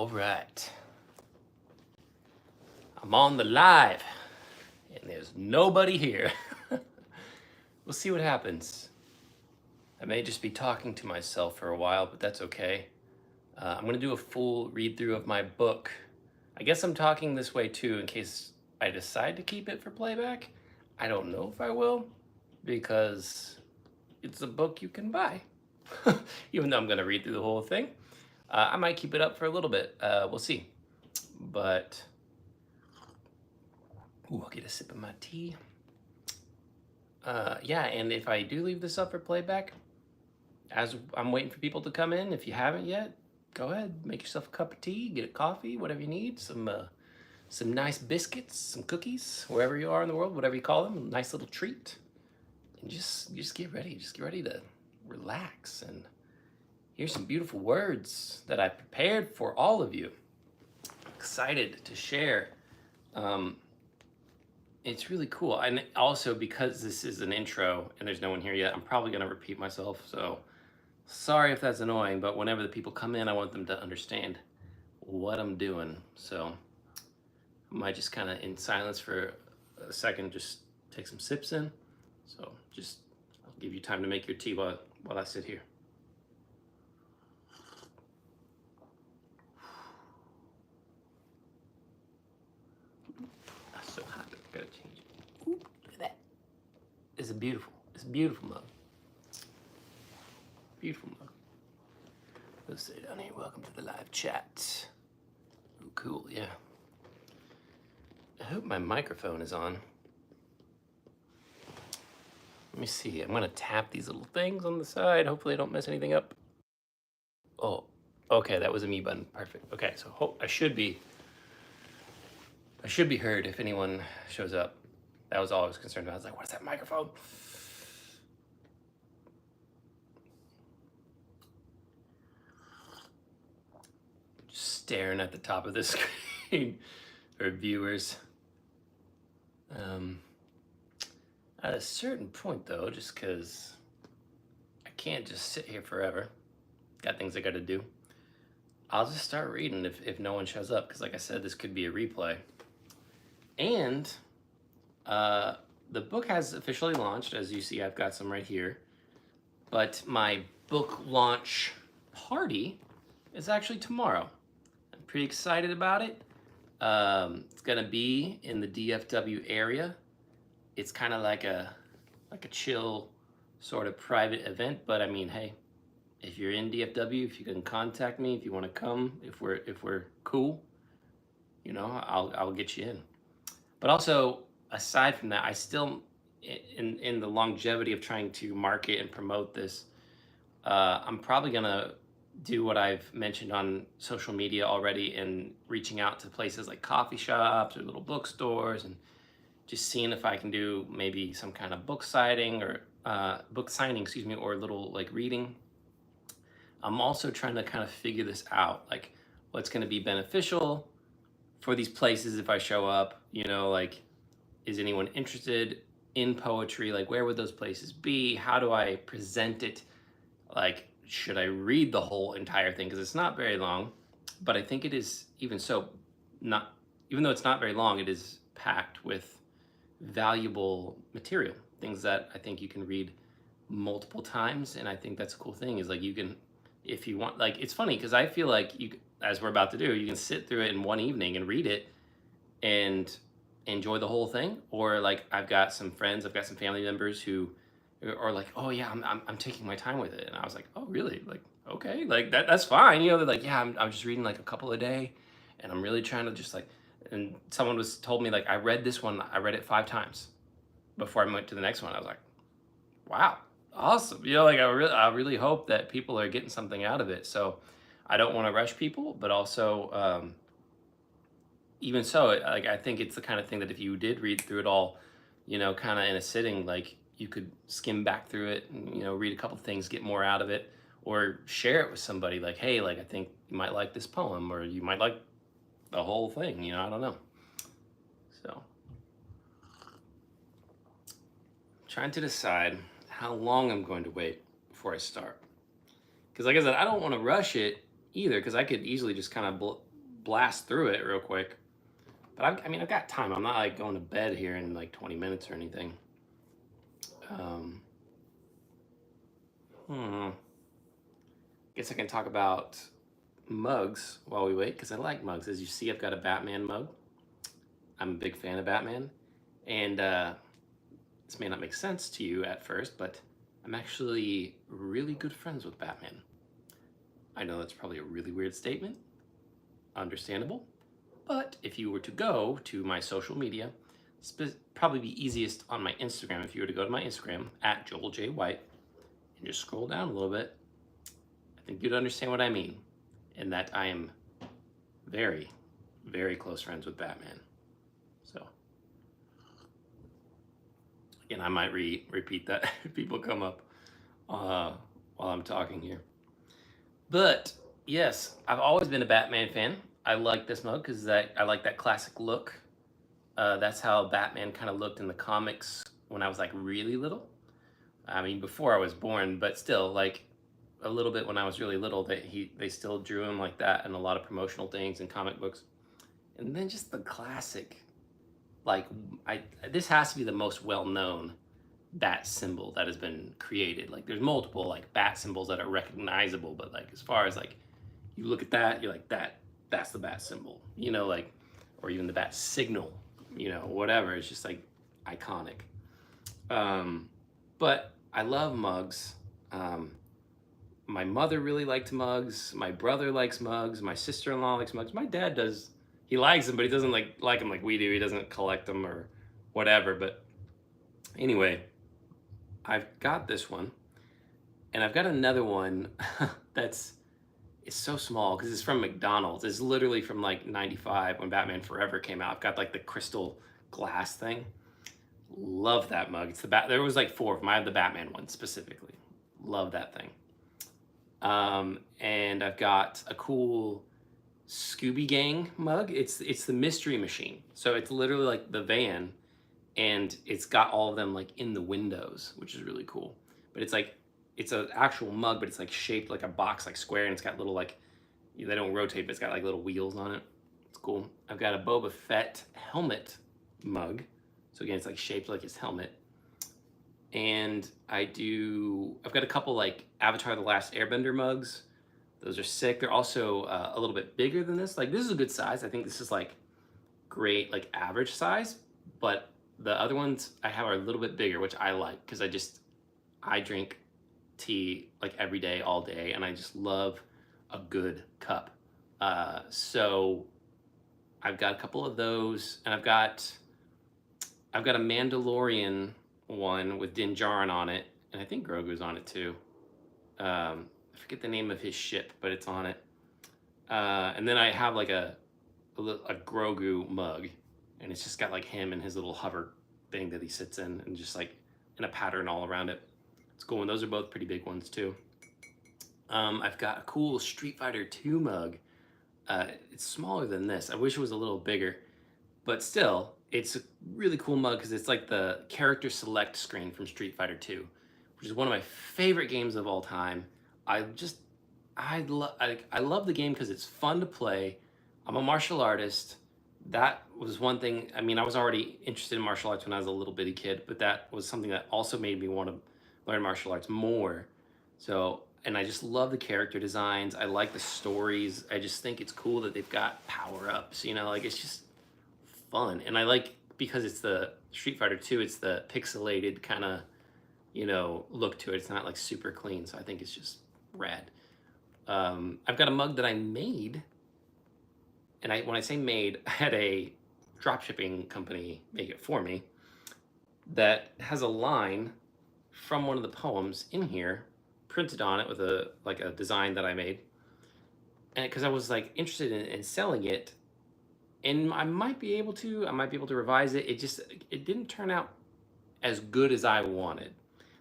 All right. I'm on the live, and there's nobody here. We'll see what happens. I may just be talking to myself for a while, but that's okay. I'm going to do a full read through of my book. I guess I'm talking this way too in case I decide to keep it for playback. I don't know if I will, because it's a book you can buy. Even though I'm going to read through the whole thing, I might keep it up for a little bit. We'll see. But I'll get a sip of my tea. Yeah, and if I do leave this up for playback, as I'm waiting for people to come in, if you haven't yet, go ahead, make yourself a cup of tea, get a coffee, whatever you need, some nice biscuits, some cookies, wherever you are in the world, whatever you call them, a nice little treat, and just get ready. Just get ready to relax and hear some beautiful words that I prepared for all of you. I'm excited to share. It's really cool. And also, because this is an intro and there's no one here yet, I'm probably going to repeat myself. So sorry if that's annoying, but whenever the people come in, I want them to understand what I'm doing. So I might just kind of in silence for a second, just take some sips in. So I'll give you time to make your tea while I sit here. That's so hot. I gotta change it. Ooh, look at that. It's a beautiful mug. Beautiful mug. Let's say down here, welcome to the live chat. Ooh, cool, yeah. I hope my microphone is on. Let me see, I'm gonna tap these little things on the side. Hopefully I don't mess anything up. Oh, okay, that was a mute button, perfect. Okay, so I should be heard if anyone shows up. That was all I was concerned about. I was like, what is that microphone? Just staring at the top of the screen for viewers. At a certain point though, just because I can't just sit here forever, got things I gotta do, I'll just start reading if no one shows up, because like I said, this could be a replay. And the book has officially launched. As you see, I've got some right here, but my book launch party is actually tomorrow. I'm pretty excited about it. It's gonna be in the DFW area. It's kind of like a chill sort of private event, but I mean, hey, if you're in DFW, if you can contact me, if you want to come, if we're cool, you know, I'll get you in. But also, aside from that, I still, in the longevity of trying to market and promote this, I'm probably gonna do what I've mentioned on social media already, and reaching out to places like coffee shops or little bookstores, and just seeing if I can do maybe some kind of book signing or or little like reading. I'm also trying to kind of figure this out, like what's going to be beneficial for these places if I show up, you know, like, is anyone interested in poetry? Like, where would those places be? How do I present it? Like, should I read the whole entire thing? Because it's not very long, but I think it is, even though it's not very long, it is packed with valuable material, things that I think you can read multiple times. And I think that's a cool thing, is like, you can, if you want, like, it's funny because I feel like you, as we're about to do, you can sit through it in one evening and read it and enjoy the whole thing. Or like, I've got some friends, I've got some family members who are like, oh yeah, I'm taking my time with it. And I was like, oh really? Like, okay, like that's fine. You know, they're like, yeah, I'm just reading like a couple a day, and I'm really trying to just like, and someone told me, like, I read it 5 times before I went to the next one. I was like, wow, awesome. You know, like, I really hope that people are getting something out of it. So I don't want to rush people, but also, even so, like, I think it's the kind of thing that if you did read through it all, you know, kind of in a sitting, like, you could skim back through it and, you know, read a couple things, get more out of it, or share it with somebody, like, hey, like, I think you might like this poem, or you might like the whole thing, you know, I don't know. So, trying to decide how long I'm going to wait before I start. Because like I said, I don't want to rush it either, because I could easily just kind of blast through it real quick. But I mean, I've got time. I'm not like going to bed here in like 20 minutes or anything. Um, hmm. Guess I can talk about mugs while we wait because I like mugs. As you see, I've got a Batman mug. I'm a big fan of Batman. And this may not make sense to you at first, but I'm actually really good friends with Batman. I know that's probably a really weird statement. Understandable. But if you were to go to my social media, probably be easiest on my Instagram. If you were to go to my Instagram at Joel J. White and just scroll down a little bit, I think you'd understand what I mean. And that I am very, very close friends with Batman. So, again, I might repeat that if people come up while I'm talking here. But yes, I've always been a Batman fan. I like this mug because I like that classic look. That's how Batman kind of looked in the comics when I was like really little. I mean, before I was born, but still, like a little bit when I was really little, they still drew him like that in a lot of promotional things and comic books. And then just the classic, like this has to be the most well-known bat symbol that has been created. Like there's multiple like bat symbols that are recognizable, but like as far as like you look at that, you're like that's the bat symbol, you know, like, or even the bat signal, you know, whatever. It's just like iconic. But I love mugs. My mother really liked mugs. My brother likes mugs. My sister-in-law likes mugs. My dad does. He likes them, but he doesn't like them like we do. He doesn't collect them or whatever. But anyway, I've got this one, and I've got another one it's so small because it's from McDonald's. It's literally from like '95 when Batman Forever came out. I've got like the crystal glass thing. Love that mug. It's there was like 4 of them. I have the Batman one specifically. Love that thing. And I've got a cool Scooby Gang mug. It's the Mystery Machine. So it's literally like the van, and it's got all of them like in the windows, which is really cool. But it's like it's an actual mug, but it's like shaped like a box, like square, and it's got little like they don't rotate, but it's got like little wheels on it. It's cool. I've got a Boba Fett helmet mug. So again, it's like shaped like his helmet. And I've got a couple like Avatar: The Last Airbender mugs. Those are sick. They're also a little bit bigger than this. Like this is a good size. I think this is like great, like average size. But the other ones I have are a little bit bigger, which I like because I drink tea like every day, all day, and I just love a good cup. So I've got a couple of those, and I've got a Mandalorian one with Din Djarin on it, and I think Grogu's on it too. I forget the name of his ship, but it's on it. And then I have like a Grogu mug, and it's just got like him and his little hover thing that he sits in, and just like in a pattern all around it. It's cool, and those are both pretty big ones too. I've got a cool Street Fighter 2 mug. It's smaller than this. I wish it was a little bigger, but still, it's a really cool mug because it's like the character select screen from Street Fighter 2, which is one of my favorite games of all time. I love the game because it's fun to play. I'm a martial artist. That was one thing. I mean, I was already interested in martial arts when I was a little bitty kid, but that was something that also made me want to learn martial arts more. So, and I just love the character designs. I like the stories. I just think it's cool that they've got power-ups, you know, like it's just fun. And I like, because it's the Street Fighter 2, it's the pixelated kind of, you know, look to it. It's not like super clean, so I think it's just rad. I've got a mug that I made, and when I say made, I had a dropshipping company make it for me that has a line from one of the poems in here printed on it with a design that I made, and because I was like interested in selling it, and I might be able to revise it. It didn't turn out as good as I wanted.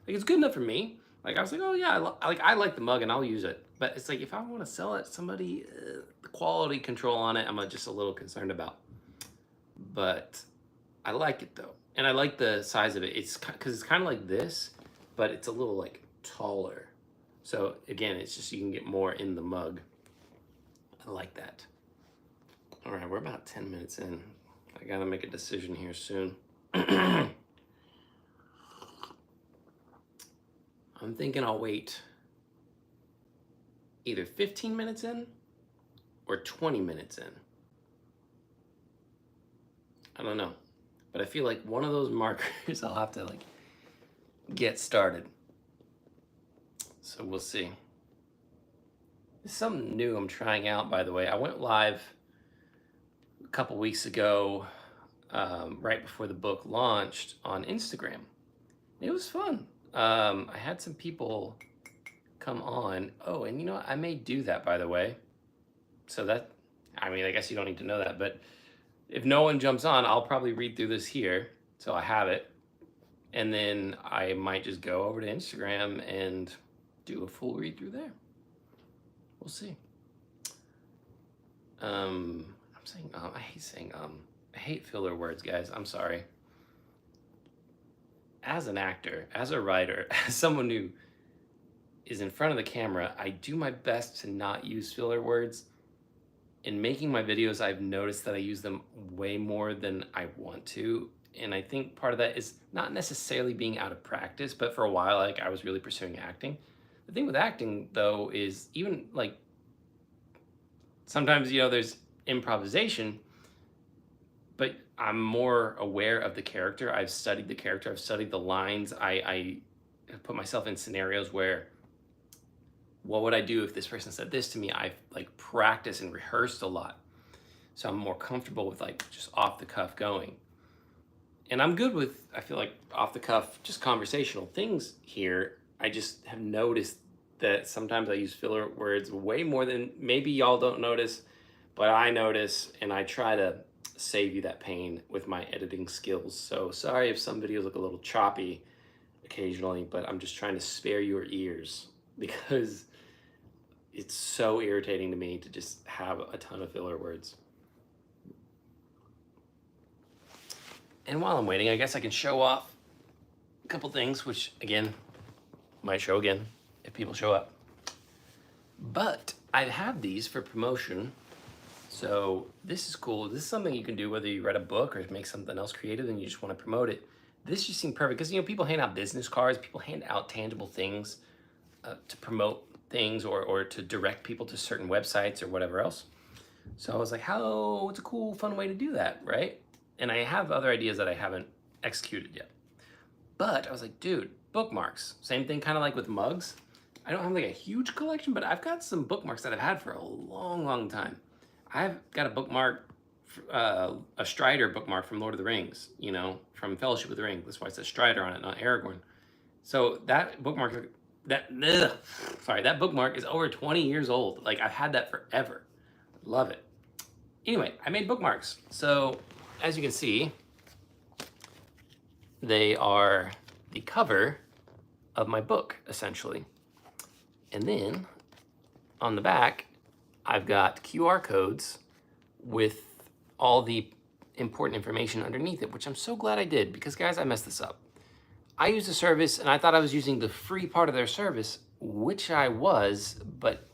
Like it's good enough for me. Like I was like, oh yeah, I like the mug and I'll use it. But it's like if I want to sell it to somebody, the quality control on it, I'm just a little concerned about. But I like it though, and I like the size of it. It's because it's kind of like this, but it's a little like taller. So again, it's just you can get more in the mug. I like that. All right, we're about 10 minutes in. I gotta make a decision here soon. I'm thinking I'll wait either 15 minutes in or 20 minutes in. I don't know, but I feel like one of those markers I'll have to like get started. So we'll see. It's something new I'm trying out, by the way. I went live a couple weeks ago, right before the book launched on Instagram. It was fun. I had some people come on. Oh, and you know what? I may do that, by the way. So that, I mean, I guess you don't need to know that, but if no one jumps on, I'll probably read through this here. So I have it. And then I might just go over to Instagram and do a full read through there. We'll see. I'm saying, I hate saying, I hate filler words, guys. I'm sorry. As an actor, as a writer, as someone who is in front of the camera, I do my best to not use filler words. In making my videos, I've noticed that I use them way more than I want to. And I think part of that is not necessarily being out of practice, but for a while, like I was really pursuing acting. The thing with acting though, is even like, sometimes, you know, there's improvisation, but I'm more aware of the character. I've studied the character, I've studied the lines. I have put myself in scenarios where, what would I do if this person said this to me? I've like practiced and rehearsed a lot. So I'm more comfortable with like just off the cuff going. And I'm good with, I feel like off the cuff, just conversational things here. I just have noticed that sometimes I use filler words way more than maybe y'all don't notice, but I notice, and I try to save you that pain with my editing skills. So sorry if some videos look a little choppy occasionally, but I'm just trying to spare your ears because it's so irritating to me to just have a ton of filler words. And while I'm waiting, I guess I can show off a couple things, which again, might show again if people show up. But I have these for promotion. So this is cool. This is something you can do whether you read a book or make something else creative and you just want to promote it. This just seemed perfect because, you know, people hand out business cards, people hand out tangible things to promote things or to direct people to certain websites or whatever else. So I was like, it's a cool, fun way to do that, right? And I have other ideas that I haven't executed yet. But I was like, dude, bookmarks. Same thing kind of like with mugs. I don't have like a huge collection, but I've got some bookmarks that I've had for a long, long time. I've got a bookmark, a Strider bookmark from Lord of the Rings, you know, from Fellowship of the Ring. That's why it says Strider on it, not Aragorn. So that bookmark, that bookmark is over 20 years old. Like I've had that forever. Love it. Anyway, I made bookmarks. So as you can see, they are the cover of my book, essentially. And then on the back, I've got QR codes with all the important information underneath it, which I'm so glad I did because, guys, I messed this up. I used a service and I thought I was using the free part of their service, which I was, but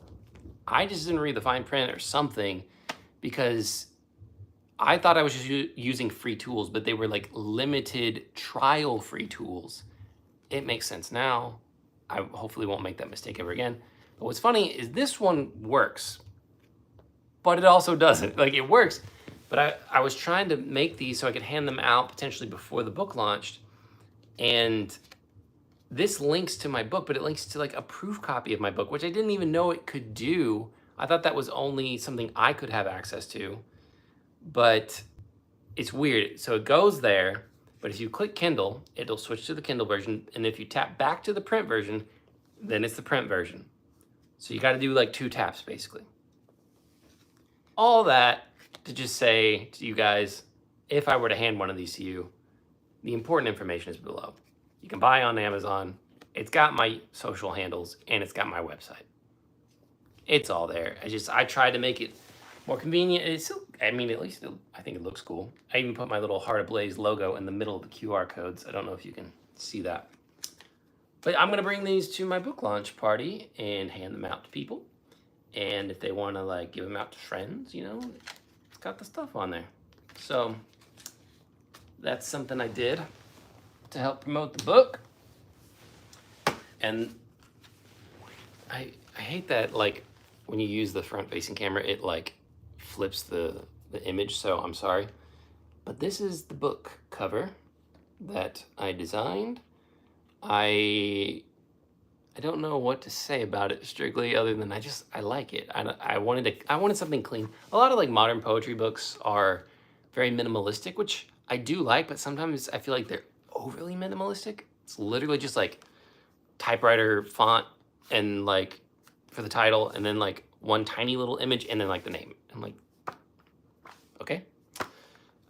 I just didn't read the fine print or something because I thought I was just using free tools, but they were like limited trial free tools. It makes sense now. I hopefully won't make that mistake ever again. But what's funny is this one works, but it also doesn't. Like it works, but I was trying to make these so I could hand them out potentially before the book launched. And this links to my book, but it links to like a proof copy of my book, which I didn't even know it could do. I thought that was only something I could have access to, but it's weird. So it goes there, but if you click Kindle, it'll switch to the Kindle version. And if you tap back to the print version, then it's the print version. So you got to do like 2 taps basically. All that to just say to you guys, if I were to hand one of these to you, the important information is below. You can buy on Amazon. It's got my social handles and it's got my website. It's all there. I tried to make it more convenient. It's still, I mean, at least I think it looks cool. I even put my little Heart Ablaze logo in the middle of the QR codes. I don't know if you can see that. But I'm gonna bring these to my book launch party and hand them out to people. And if they wanna like give them out to friends, you know, it's got the stuff on there. So that's something I did to help promote the book. And I hate that, like, when you use the front facing camera, it like flips the image. So I'm sorry, but this is the book cover that I designed. I don't know what to say about it strictly, other than I like it. I wanted something clean. A lot of like modern poetry books are very minimalistic, which I do like, but sometimes I feel like they're overly minimalistic. It's literally just like typewriter font and like for the title, and then like one tiny little image, and then like the name. I'm like, okay,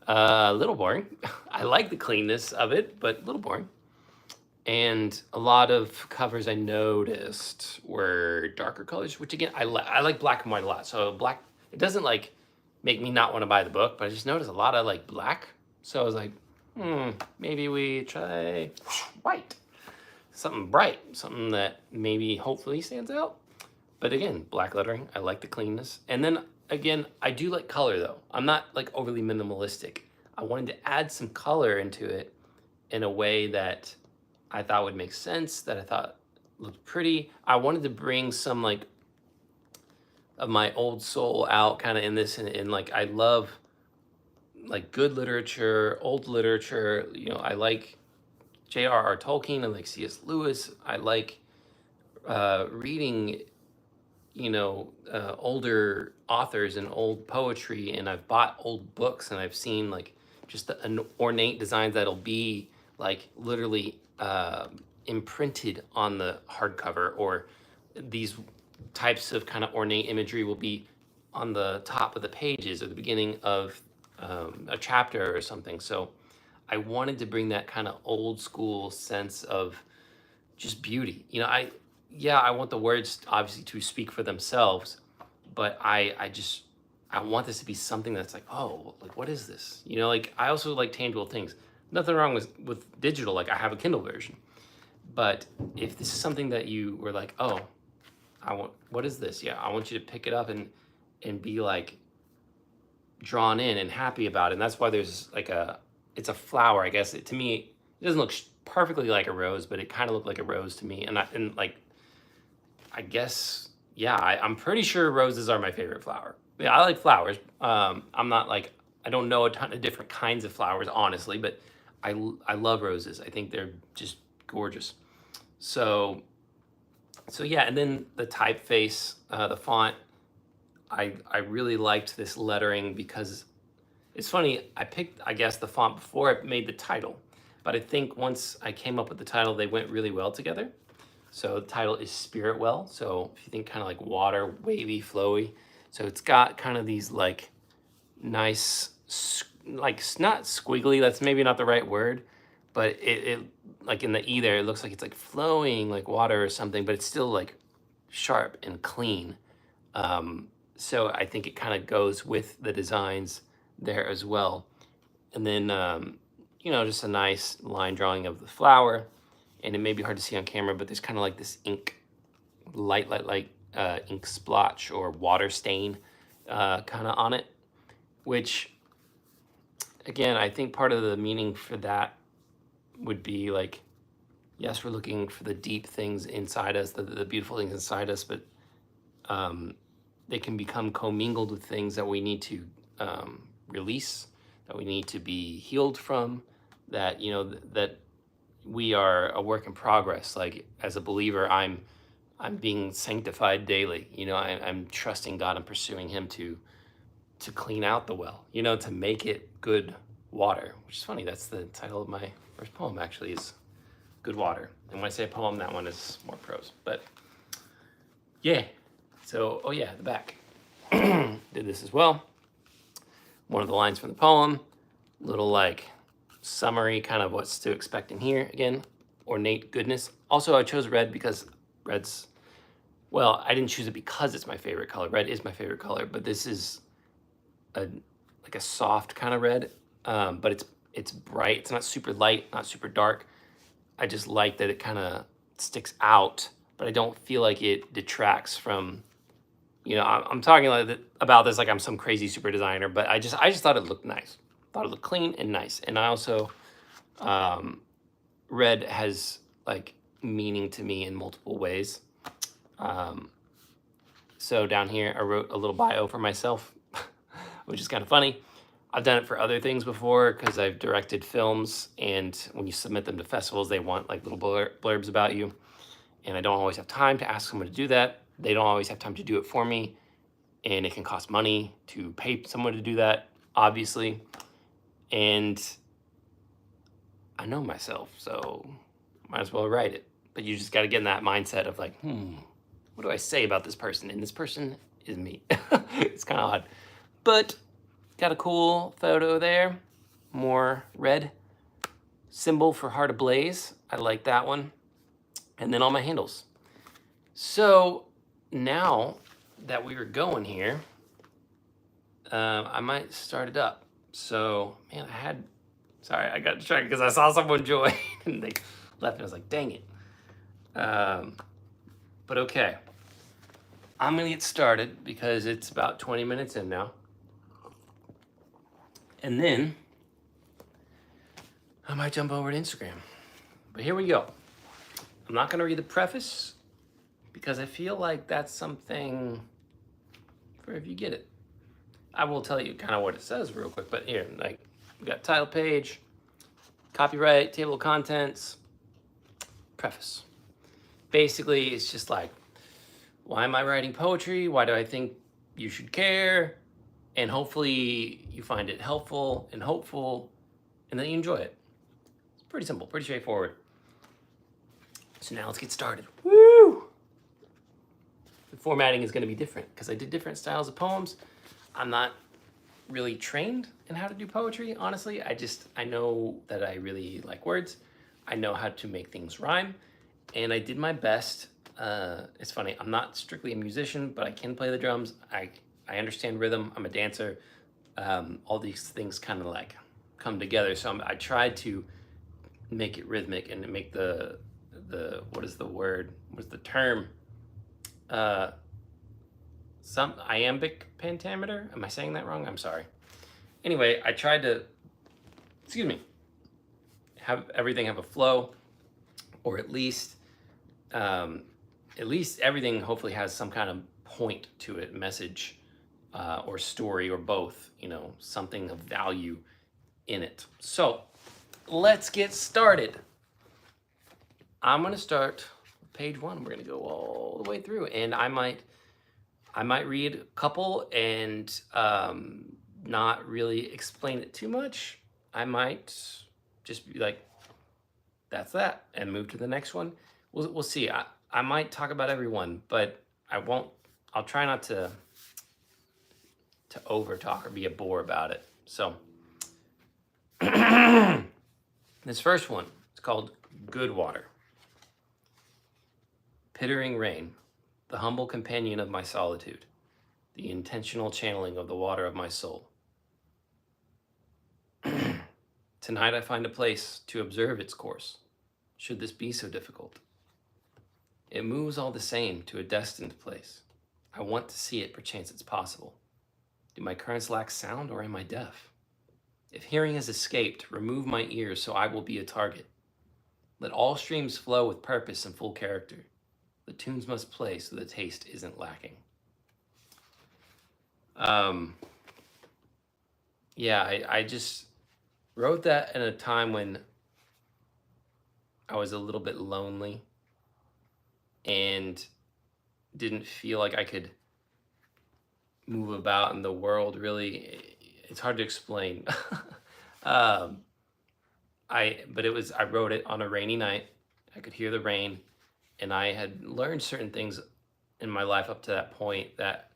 a little boring. I like the cleanness of it, but a little boring. And a lot of covers I noticed were darker colors, which again, I like black and white a lot. So black, it doesn't like make me not want to buy the book, but I just noticed a lot of like black. So I was like, maybe we try white. Something bright, something that maybe hopefully stands out. But again, black lettering, I like the cleanness. And then again, I do like color though. I'm not like overly minimalistic. I wanted to add some color into it in a way that I thought would make sense, that I thought looked pretty. I wanted to bring some like of my old soul out kind of in this, and like I love like good literature, old literature. You know, I like J.R.R. Tolkien, I like C.S. Lewis. I like reading, you know, older authors and old poetry, and I've bought old books, and I've seen like just the ornate designs that'll be like literally imprinted on the hardcover, or these types of kind of ornate imagery will be on the top of the pages or the beginning of a chapter or something. So I wanted to bring that kind of old school sense of just beauty. You know, I want the words obviously to speak for themselves, but I want this to be something that's like, oh, like what is this? You know, like I also like tangible things. Nothing wrong with digital. Like I have a Kindle version, but if this is something that you were like, oh, what is this? Yeah, I want you to pick it up and be like drawn in and happy about it. And that's why there's like it's a flower, I guess. To me, it doesn't look perfectly like a rose, but it kind of looked like a rose to me. And like, I guess, yeah, I'm pretty sure roses are my favorite flower. Yeah, I like flowers. I'm not like, I don't know a ton of different kinds of flowers, honestly, but I love roses. I think they're just gorgeous. So yeah, and then the typeface, the font, I really liked this lettering because it's funny, I picked, I guess, the font before I made the title, but I think once I came up with the title, they went really well together. So the title is Spirit Well. So if you think kind of like water, wavy, flowy. So it's got kind of these like nice, like not squiggly, that's maybe not the right word, but it like in the E there, it looks like it's like flowing like water or something, but it's still like sharp and clean. So I think it kind of goes with the designs there as well. And then, you know, just a nice line drawing of the flower. And it may be hard to see on camera, but there's kind of like this ink, light ink splotch or water stain kind of on it, which, again, I think part of the meaning for that would be like, yes, we're looking for the deep things inside us, the beautiful things inside us, but they can become commingled with things that we need to release, that we need to be healed from, that, you know, that we are a work in progress. Like as a believer, I'm being sanctified daily. You know, I'm trusting God and pursuing Him to clean out the well, you know, to make it good water, which is funny. That's the title of my first poem, actually, is Good Water. And when I say a poem, that one is more prose. But yeah, so, oh yeah, the back. Did this as well. One of the lines from the poem, little like summary, kind of what's to expect in here. Again, ornate goodness. Also, I chose red because red's, well, I didn't choose it because it's my favorite color. Red is my favorite color, but this is like a soft kind of red, but it's bright. It's not super light, not super dark. I just like that it kind of sticks out, but I don't feel like it detracts from, I'm talking about this like I'm some crazy super designer, but I just thought it looked nice. Thought it looked clean and nice. And I also, um, red has like meaning to me in multiple ways. Um, so down here, I wrote a little bio for myself, which is kind of funny. I've done it for other things before because I've directed films, and when you submit them to festivals, they want like little blurbs about you. And I don't always have time to ask someone to do that. They don't always have time to do it for me, and it can cost money to pay someone to do that, obviously. And I know myself, so might as well write it. But you just got to get in that mindset of like, what do I say about this person? And this person is me. It's kind of odd. But got a cool photo there. More red symbol for heart ablaze. I like that one. And then all my handles. So now that we were going here, I might start it up. So, man, sorry, I got distracted because I saw someone join and they left and I was like, dang it. But okay. I'm going to get started because it's about 20 minutes in now. And then I might jump over to Instagram. But here we go. I'm not going to read the preface because I feel like that's something for if you get it. I will tell you kind of what it says real quick, but here, like, we got title page, copyright, table of contents, preface. Basically, it's just like, why am I writing poetry? Why do I think you should care? And hopefully you find it helpful and hopeful and that you enjoy it. It's pretty simple, pretty straightforward. So now let's get started. Woo! The formatting is going to be different because I did different styles of poems. I'm not really trained in how to do poetry, honestly. I know that I really like words. I know how to make things rhyme, and I did my best. It's funny, I'm not strictly a musician, but I can play the drums. I understand rhythm. I'm a dancer. All these things kind of like come together. So I tried to make it rhythmic and make the what is the word? What's the term? Some iambic pentameter. Am I saying that wrong? I'm sorry. Anyway, I tried to, have everything have a flow, or at least everything hopefully has some kind of point to it, message, or story, or both. Something of value in it. So let's get started. I'm gonna start with page 1. We're gonna go all the way through, and I might read a couple and not really explain it too much. I might just be like, that's that, and move to the next one. We'll see. I might talk about everyone, but I won't. I'll try not to over talk or be a bore about it. So this first one, it's called Good Water. Pittering rain, the humble companion of my solitude, the intentional channeling of the water of my soul. Tonight I find a place to observe its course, should this be so difficult. It moves all the same to a destined place. I want to see it, perchance it's possible. Do my currents lack sound, or am I deaf? If hearing has escaped, remove my ears so I will be a target. Let all streams flow with purpose and full character. The tunes must play so the taste isn't lacking. Yeah, I just wrote that in a time when I was a little bit lonely and didn't feel like I could move about in the world, really. It's hard to explain. But I wrote it on a rainy night. I could hear the rain, and I had learned certain things in my life up to that point that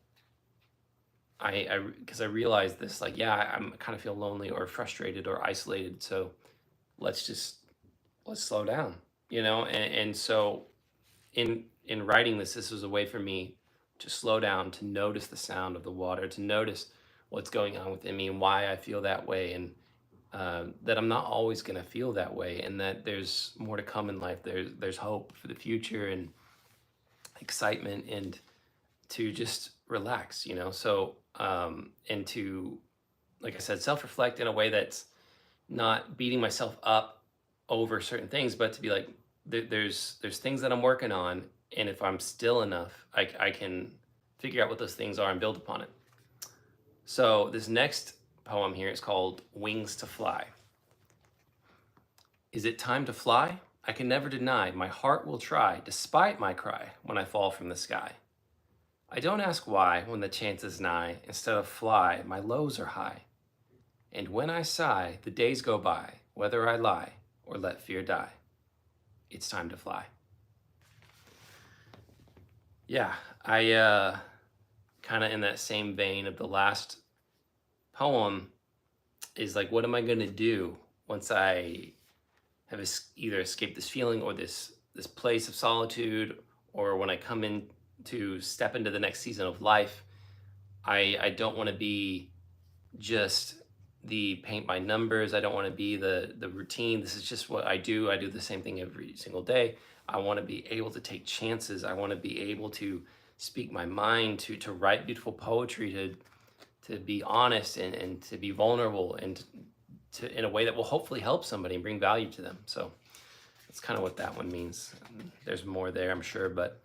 because I realized this, like, yeah, I'm kind of feel lonely or frustrated or isolated. So let's slow down, and so in writing this was a way for me to slow down, to notice the sound of the water, to notice what's going on within me and why I feel that way, and that I'm not always going to feel that way, and that there's more to come in life. There's hope for the future and excitement, and to just relax, So, and to, like I said, self-reflect in a way that's not beating myself up over certain things, but to be like, there's things that I'm working on, and if I'm still enough, I can figure out what those things are and build upon it. So this next poem here is called Wings to Fly. Is it time to fly? I can never deny my heart will try, despite my cry, when I fall from the sky. I don't ask why when the chance is nigh. Instead of fly, my lows are high. And when I sigh, the days go by, whether I lie or let fear die. It's time to fly. Yeah, I kind of in that same vein of the last poem is like, what am I gonna do once I have either escaped this feeling or this place of solitude, or when I come in to step into the next season of life? I don't want to be just the paint by numbers. I don't want to be the routine. This is just what I do. I do the same thing every single day. I want to be able to take chances. I want to be able to speak my mind, to write beautiful poetry, to be honest and to be vulnerable, and to in a way that will hopefully help somebody and bring value to them. So that's kind of what that one means. There's more there, I'm sure, but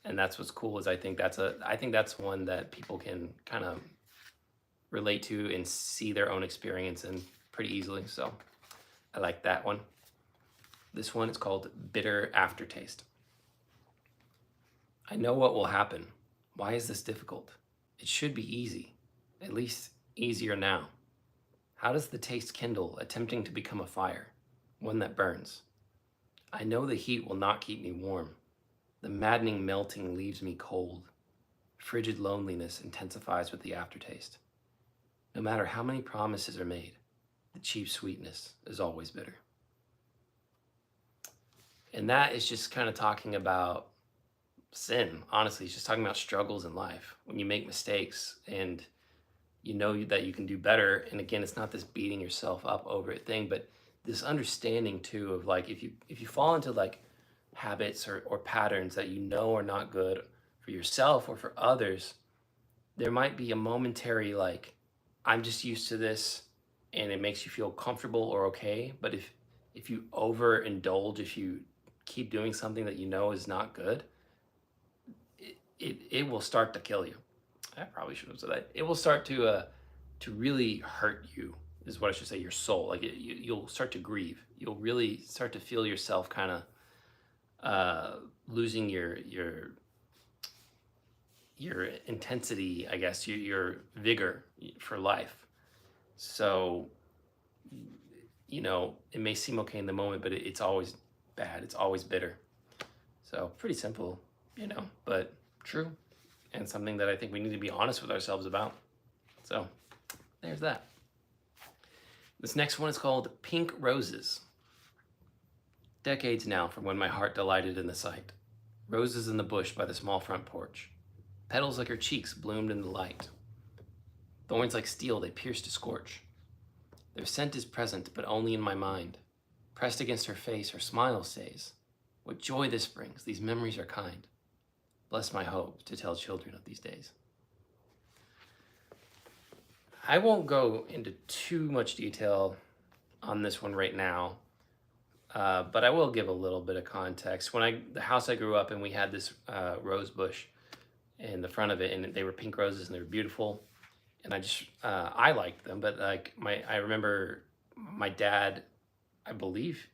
and that's what's cool is I think that's one that people can kind of relate to and see their own experience in pretty easily. So I like that one. This one is called Bitter Aftertaste. I know what will happen. Why is this difficult? It should be easy, at least easier now. How does the taste kindle, attempting to become a fire, one that burns? I know the heat will not keep me warm. The maddening melting leaves me cold. Frigid loneliness intensifies with the aftertaste. No matter how many promises are made, the cheap sweetness is always bitter. And that is just kind of talking about sin. Honestly, it's just talking about struggles in life. When you make mistakes and you know that you can do better. And again, it's not this beating yourself up over it thing, but this understanding too of like, if you fall into like habits or patterns that you know are not good for yourself or for others, there might be a momentary like, I'm just used to this and it makes you feel comfortable or okay. But if you overindulge, if you keep doing something that you know is not good, it will start to kill you. I probably should have said that. It will start to really hurt you, is what I should say. Your soul, like you'll start to grieve. You'll really start to feel yourself kind of losing your intensity, I guess, your vigor for life. So, it may seem okay in the moment, but it's always bad. It's always bitter. So pretty simple, but true, and something that I think we need to be honest with ourselves about. So there's that. This next one is called Pink Roses. Decades now from when my heart delighted in the sight. Roses in the bush by the small front porch. Petals like her cheeks bloomed in the light. Thorns like steel they pierced to scorch. Their scent is present, but only in my mind. Pressed against her face, her smile stays. What joy this brings, these memories are kind. Bless my hope to tell children of these days. I won't go into too much detail on this one right now, but I will give a little bit of context. The house I grew up in, we had this rose bush in the front of it, and they were pink roses, and they were beautiful. And I liked them, but like I remember my dad, I believe,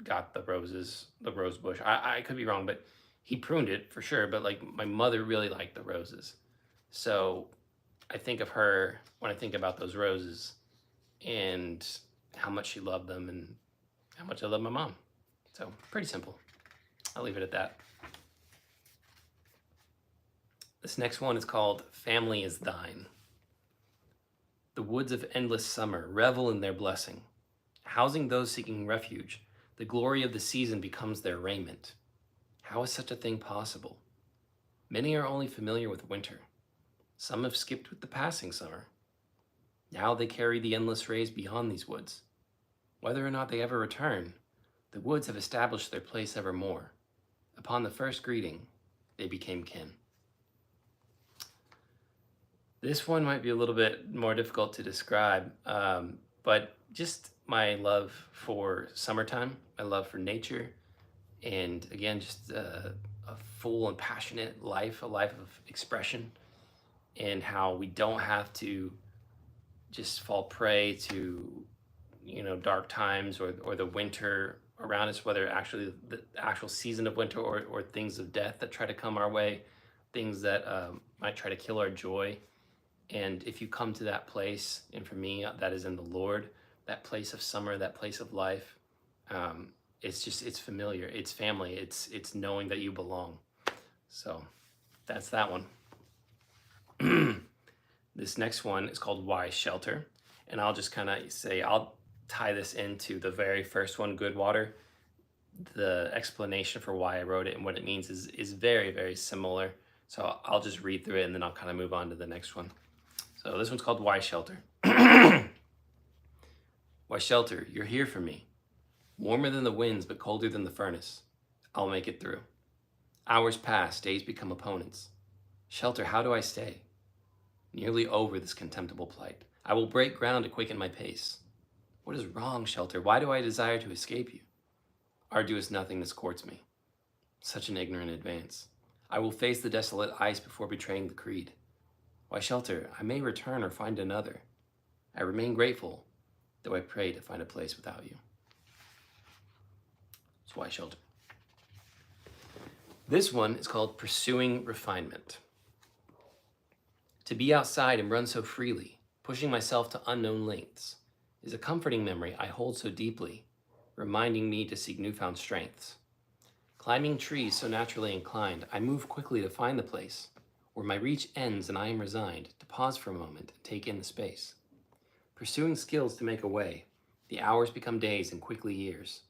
got the rose bush. I could be wrong, but he pruned it for sure. But like my mother really liked the roses, so I think of her when I think about those roses and how much she loved them and how much I love my mom. So pretty simple. I'll leave it at that. This next one is called Family is Thine. The woods of endless summer revel in their blessing. Housing those seeking refuge, the glory of the season becomes their raiment. How is such a thing possible? Many are only familiar with winter. Some have skipped with the passing summer. Now they carry the endless rays beyond these woods. Whether or not they ever return, the woods have established their place evermore. Upon the first greeting, they became kin. This one might be a little bit more difficult to describe, but just my love for summertime, my love for nature, and again, just a full and passionate life, a life of expression, and how we don't have to just fall prey to, dark times or the winter around us, whether actually the actual season of winter or things of death that try to come our way, things that might try to kill our joy. And if you come to that place, and for me, that is in the Lord, that place of summer, that place of life, it's familiar, it's family, it's knowing that you belong. So that's that one. This next one is called Why Shelter. And I'll just kind of say, I'll tie this into the very first one, Good Water. The explanation for why I wrote it and what it means is very, very similar. So I'll just read through it and then I'll kind of move on to the next one. So this one's called Why Shelter. Why Shelter, you're here for me. Warmer than the winds, but colder than the furnace. I'll make it through. Hours pass, days become opponents. Shelter, how do I stay? Nearly over this contemptible plight. I will break ground to quicken my pace. What is wrong, Shelter? Why do I desire to escape you? Arduous nothingness courts me. Such an ignorant advance. I will face the desolate ice before betraying the creed. Why, Shelter, I may return or find another. I remain grateful, though I pray to find a place without you. That's Why Shelter. This one is called Pursuing Refinement. To be outside and run so freely, pushing myself to unknown lengths, is a comforting memory I hold so deeply, reminding me to seek newfound strengths. Climbing trees so naturally inclined, I move quickly to find the place where my reach ends and I am resigned to pause for a moment and take in the space. Pursuing skills to make a way, the hours become days and quickly years.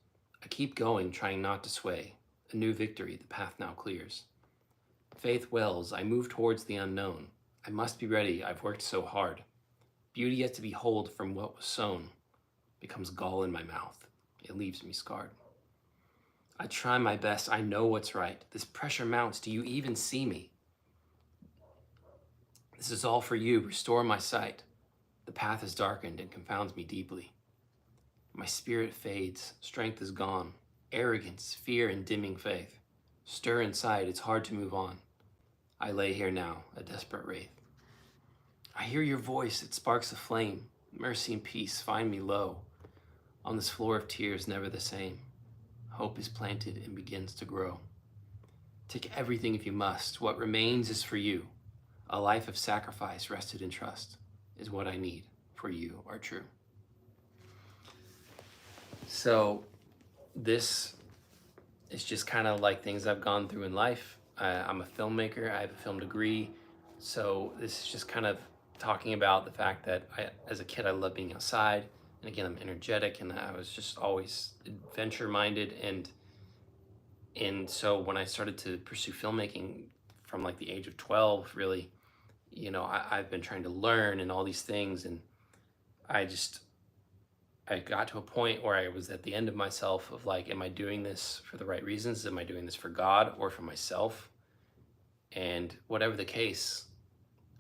I keep going, trying not to sway. A new victory the path now clears. Faith wells, I move towards the unknown. I must be ready, I've worked so hard. Beauty yet to behold from what was sown becomes gall in my mouth. It leaves me scarred. I try my best, I know what's right. This pressure mounts, do you even see me? This is all for you, restore my sight. The path is darkened and confounds me deeply. My spirit fades, strength is gone. Arrogance, fear, and dimming faith. Stir inside, it's hard to move on. I lay here now, a desperate wraith. I hear your voice, it sparks a flame. Mercy and peace find me low. On this floor of tears, never the same. Hope is planted and begins to grow. Take everything if you must. What remains is for you. A life of sacrifice rested in trust is what I need, for you are true. So this is just kind of like things I've gone through in life. I'm a filmmaker, I have a film degree. So this is just kind of talking about the fact that as a kid, I loved being outside. And again, I'm energetic and I was just always adventure minded. And so when I started to pursue filmmaking from like the age of 12, really, I've been trying to learn and all these things. And I got to a point where I was at the end of myself of like, am I doing this for the right reasons? Am I doing this for God or for myself? And whatever the case,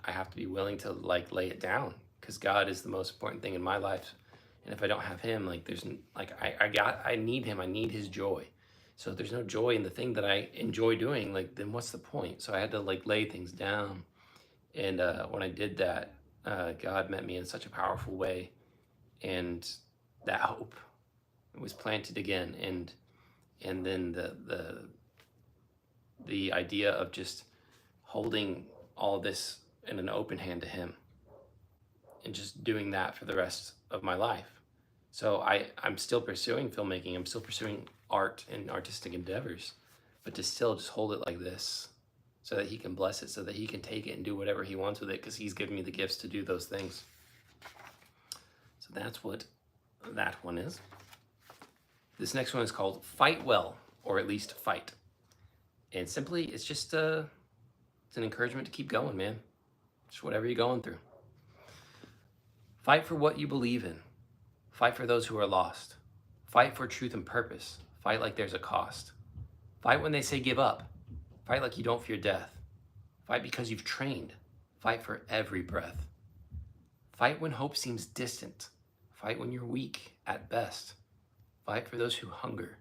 I have to be willing to like lay it down because God is the most important thing in my life. And if I don't have him, like I need him. I need his joy. So if there's no joy in the thing that I enjoy doing, like, then what's the point? So I had to like lay things down. And when I did that, God met me in such a powerful way. And that hope was planted again. And then the idea of just holding all this in an open hand to him and just doing that for the rest of my life. So I'm still pursuing filmmaking. I'm still pursuing art and artistic endeavors, but to still just hold it like this so that he can bless it, so that he can take it and do whatever he wants with it because he's given me the gifts to do those things. So that's what that one is. This next one is called Fight Well, or at least Fight. And simply, it's just it's an encouragement to keep going, man. Just whatever you're going through. Fight for what you believe in. Fight for those who are lost. Fight for truth and purpose. Fight like there's a cost. Fight when they say give up. Fight like you don't fear death. Fight because you've trained. Fight for every breath. Fight when hope seems distant. Fight when you're weak at best. Fight for those who hunger.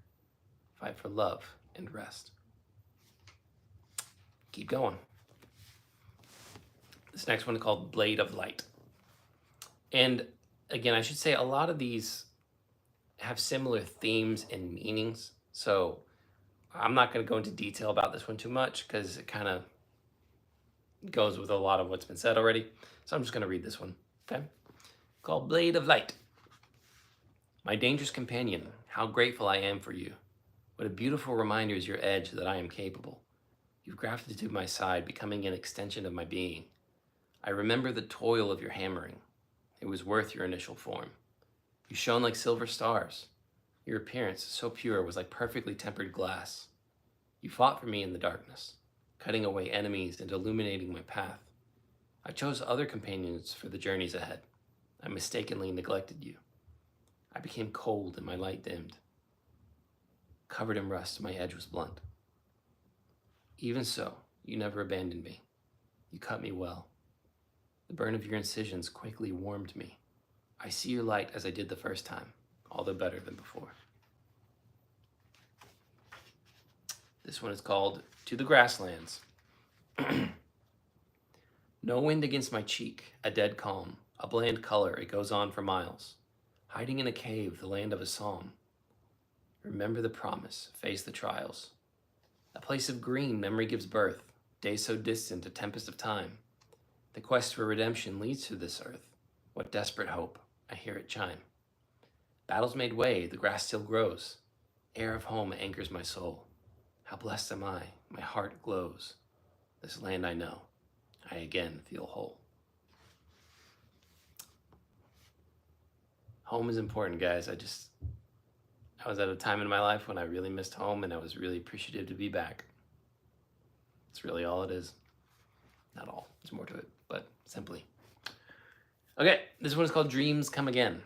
Fight for love and rest. Keep going. This next one is called Blade of Light. And again, I should say a lot of these have similar themes and meanings. So I'm not going to go into detail about this one too much because it kind of goes with a lot of what's been said already. So I'm just going to read this one, okay? Called Blade of Light. My dangerous companion, how grateful I am for you. What a beautiful reminder is your edge that I am capable. You've grafted to my side, becoming an extension of my being. I remember the toil of your hammering. It was worth your initial form. You shone like silver stars. Your appearance, so pure, was like perfectly tempered glass. You fought for me in the darkness, cutting away enemies and illuminating my path. I chose other companions for the journeys ahead. I mistakenly neglected you. I became cold and my light dimmed. Covered in rust, my edge was blunt. Even so, you never abandoned me. You cut me well. The burn of your incisions quickly warmed me. I see your light as I did the first time, although better than before. This one is called To the Grasslands. No wind against my cheek, a dead calm, a bland color, it goes on for miles. Hiding in a cave, the land of a psalm. Remember the promise, face the trials. A place of green, memory gives birth, days so distant, a tempest of time. The quest for redemption leads to this earth. What desperate hope, I hear it chime. Battles made way, the grass still grows. Air of home anchors my soul. How blessed am I, my heart glows. This land I know, I again feel whole. Home is important, guys. I was at a time in my life when I really missed home and I was really appreciative to be back. It's really all it is. Not all, there's more to it, but simply. Okay, this one is called Dreams Come Again.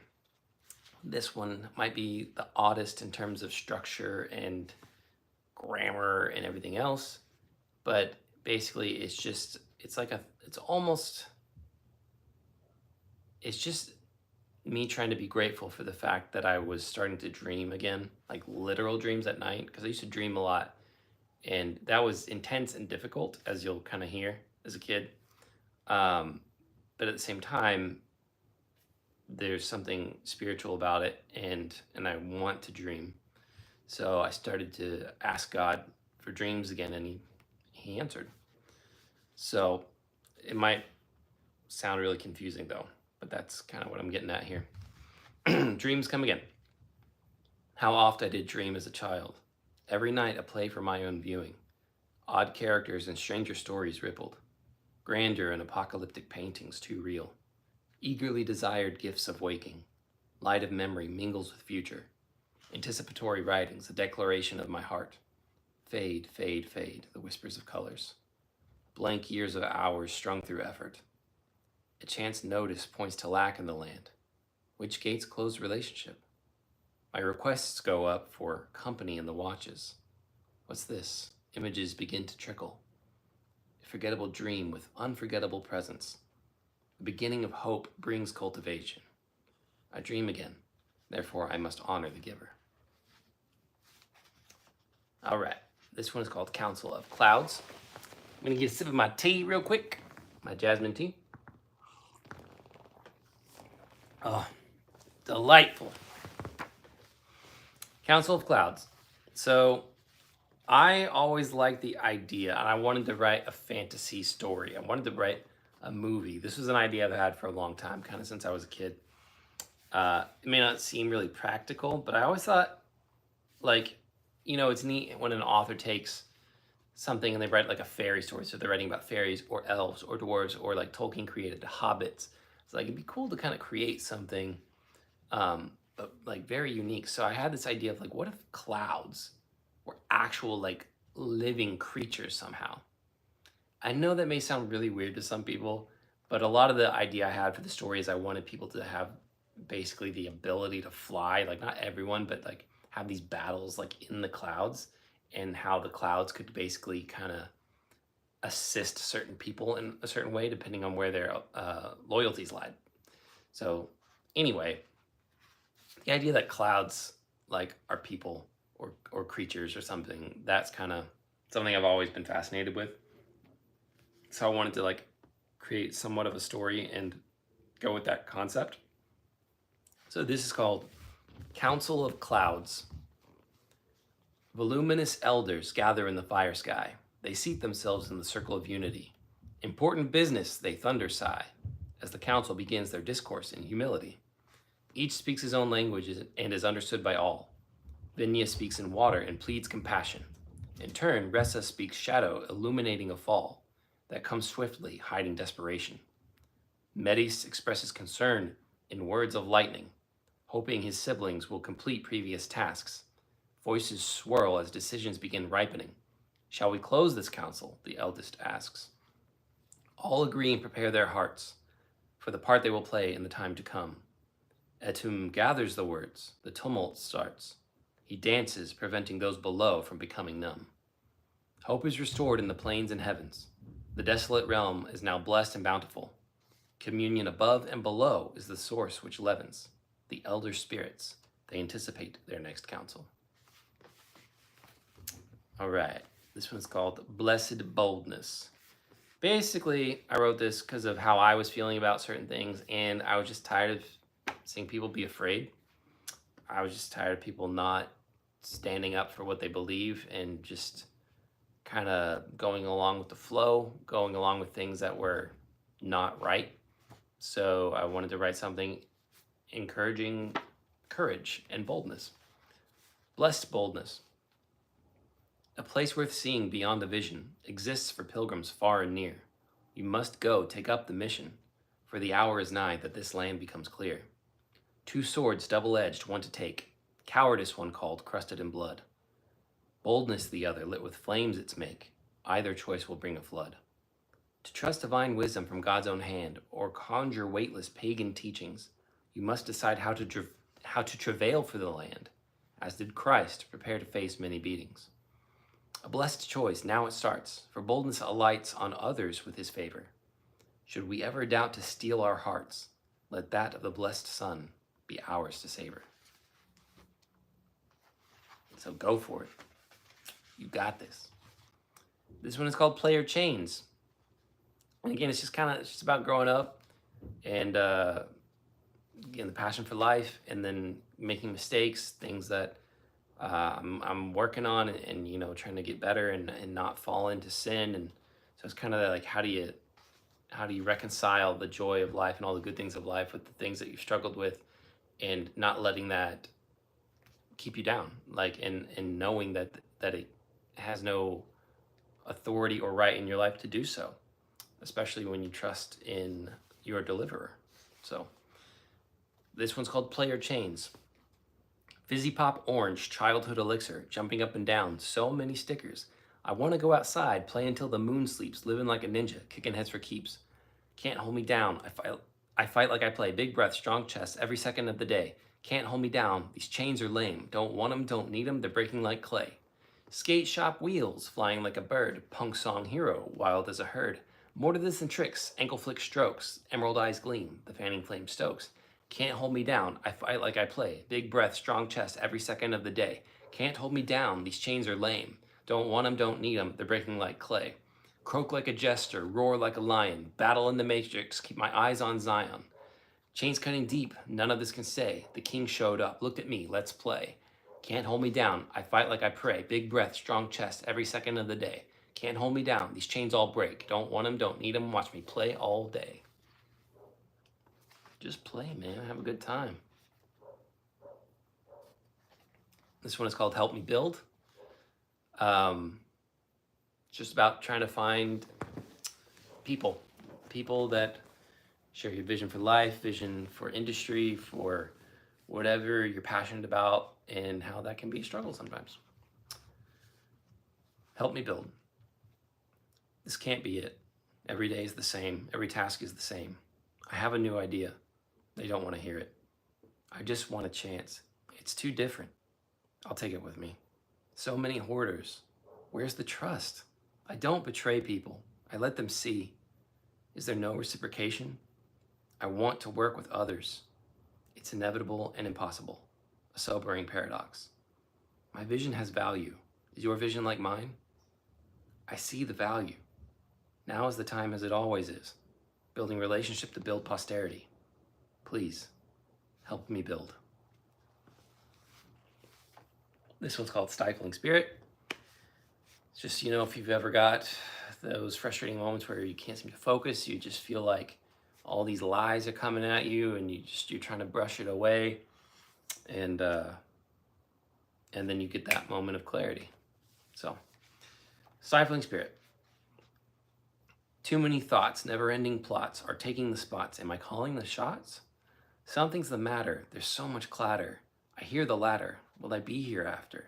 This one might be the oddest in terms of structure and grammar and everything else, but basically it's just me trying to be grateful for the fact that I was starting to dream again, like literal dreams at night, because I used to dream a lot. And that was intense and difficult, as you'll kind of hear as a kid. But at the same time, there's something spiritual about it, and I want to dream. So I started to ask God for dreams again, and he answered. So it might sound really confusing though, but that's kind of what I'm getting at here. Dreams come again. How oft I did dream as a child. Every night a play for my own viewing. Odd characters and stranger stories rippled. Grandeur and apocalyptic paintings too real. Eagerly desired gifts of waking. Light of memory mingles with future. Anticipatory writings, a declaration of my heart. Fade, fade, fade, the whispers of colors. Blank years of hours strung through effort. A chance notice points to lack in the land. Which gates close relationship? My requests go up for company in the watches. What's this? Images begin to trickle. A forgettable dream with unforgettable presence. The beginning of hope brings cultivation. I dream again, therefore I must honor the giver. All right, this one is called Council of Clouds. I'm gonna get a sip of my tea real quick, my jasmine tea. Oh, delightful. Council of Clouds. So I always liked the idea, and I wanted to write a fantasy story. I wanted to write a movie. This was an idea I've had for a long time, kind of since I was a kid. It may not seem really practical, but I always thought, like, it's neat when an author takes something and they write like a fairy story. So they're writing about fairies or elves or dwarves, or like Tolkien created hobbits. It's like, it'd be cool to kind of create something, but like very unique. So I had this idea of like, what if clouds were actual like living creatures somehow? I know that may sound really weird to some people, but a lot of the idea I had for the story is I wanted people to have basically the ability to fly, like not everyone, but like have these battles like in the clouds, and how the clouds could basically kind of assist certain people in a certain way depending on where their loyalties lie. So anyway, the idea that clouds like are people or creatures or something, that's kind of something I've always been fascinated with. So I wanted to like create somewhat of a story and go with that concept. So this is called Council of Clouds. Voluminous elders gather in the fire sky. They seat themselves in the circle of unity. Important business, they thunder sigh, as the council begins their discourse in humility. Each speaks his own language and is understood by all. Vinya speaks in water and pleads compassion. In turn, Ressa speaks shadow, illuminating a fall that comes swiftly, hiding desperation. Metis expresses concern in words of lightning, hoping his siblings will complete previous tasks. Voices swirl as decisions begin ripening. Shall we close this council? The eldest asks. All agree and prepare their hearts for the part they will play in the time to come. Etum gathers the words, the tumult starts. He dances, preventing those below from becoming numb. Hope is restored in the plains and heavens. The desolate realm is now blessed and bountiful. Communion above and below is the source which leavens. The elder spirits, they anticipate their next council. All right, this one's called Blessed Boldness. Basically, I wrote this because of how I was feeling about certain things, and I was just tired of seeing people be afraid. I was just tired of people not standing up for what they believe and just kind of going along with the flow, going along with things that were not right. So I wanted to write something encouraging courage and boldness. Blessed boldness. A place worth seeing beyond the vision exists for pilgrims far and near. You must go take up the mission, for the hour is nigh that this land becomes clear. 2 swords double-edged, one to take, cowardice one called, crusted in blood. Boldness the other, lit with flames its make, either choice will bring a flood. To trust divine wisdom from God's own hand, or conjure weightless pagan teachings, you must decide how to travail for the land, as did Christ prepare to face many beatings. A blessed choice, now it starts, for boldness alights on others with his favor. Should we ever doubt to steal our hearts, let that of the blessed Son be ours to savor. So go for it. You got this. This one is called Player Chains. And again, it's just about growing up and again, the passion for life, and then making mistakes, things that I'm working on, and you know, trying to get better and not fall into sin. And so it's kind of like, how do you reconcile the joy of life and all the good things of life with the things that you've struggled with, and not letting that keep you down, like, and knowing that it has no authority or right in your life to do so, especially when you trust in your deliverer. So this one's called Player Chains. Fizzy Pop Orange, childhood elixir, jumping up and down, so many stickers. I want to go outside, play until the moon sleeps, living like a ninja, kicking heads for keeps. Can't hold me down, I fight like I play, big breath, strong chest, every second of the day. Can't hold me down, these chains are lame, don't want them, don't need them, they're breaking like clay. Skate shop wheels, flying like a bird, punk song hero, wild as a herd. More to this than tricks, ankle flick strokes, emerald eyes gleam, the fanning flame stokes. Can't hold me down, I fight like I play, big breath, strong chest, every second of the day. Can't hold me down, these chains are lame. Don't want them, don't need them, they're breaking like clay. Croak like a jester, roar like a lion, battle in the matrix, keep my eyes on Zion. Chains cutting deep, none of this can stay. The king showed up, looked at me, let's play. Can't hold me down, I fight like I pray, big breath, strong chest, every second of the day. Can't hold me down, these chains all break. Don't want them, don't need them, watch me play all day. Just play, man, have a good time. This one is called Help Me Build. Just about trying to find people that share your vision for life, vision for industry, for whatever you're passionate about, and how that can be a struggle sometimes. Help me build. This can't be it. Every day is the same. Every task is the same. I have a new idea. They don't want to hear it. I just want a chance. It's too different. I'll take it with me. So many hoarders. Where's the trust? I don't betray people. I let them see. Is there no reciprocation? I want to work with others. It's inevitable and impossible. A sobering paradox. My vision has value. Is your vision like mine? I see the value. Now is the time as it always is. Building relationship to build posterity. Please, help me build. This one's called Stifling Spirit. It's just, if you've ever got those frustrating moments where you can't seem to focus, you just feel like all these lies are coming at you and you're trying to brush it away, and then you get that moment of clarity. So, Stifling Spirit. Too many thoughts, never-ending plots are taking the spots. Am I calling the shots? Something's the matter. There's so much clatter. I hear the latter. Will I be here after?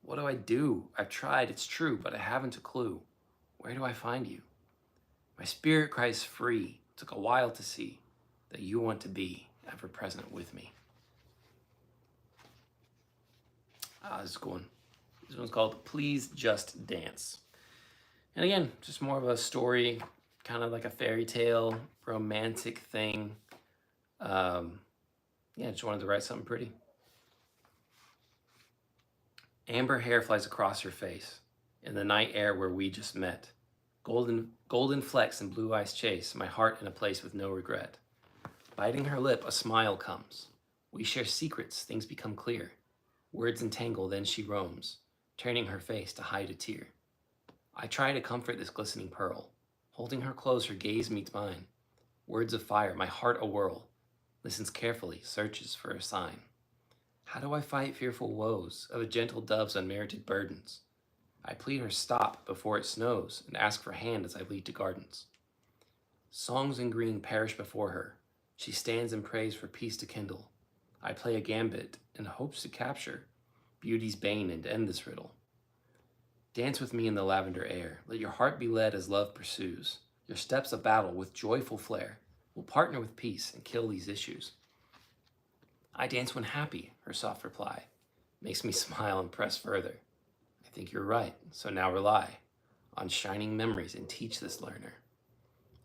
What do I do? I've tried, it's true, but I haven't a clue. Where do I find you? My spirit cries free. It took a while to see that you want to be ever present with me. This is a cool one. This one's called Please Just Dance. And again, just more of a story, kind of like a fairy tale, romantic thing. Just wanted to write something pretty. Amber hair flies across her face in the night air where we just met. Golden flecks and blue eyes chase my heart in a place with no regret. Biting her lip, a smile comes. We share secrets, things become clear. Words entangle, then she roams, turning her face to hide a tear. I try to comfort this glistening pearl. Holding her close, her gaze meets mine. Words of fire, my heart awhirl. Listens carefully, searches for a sign. How do I fight fearful woes of a gentle dove's unmerited burdens? I plead her stop before it snows and ask for hand as I lead to gardens. Songs in green perish before her. She stands and prays for peace to kindle. I play a gambit in hopes to capture beauty's bane and end this riddle. Dance with me in the lavender air. Let your heart be led as love pursues. Your steps of battle with joyful flair will partner with peace and kill these issues. I dance when happy, her soft reply makes me smile and press further. I think you're right, so now rely on shining memories and teach this learner.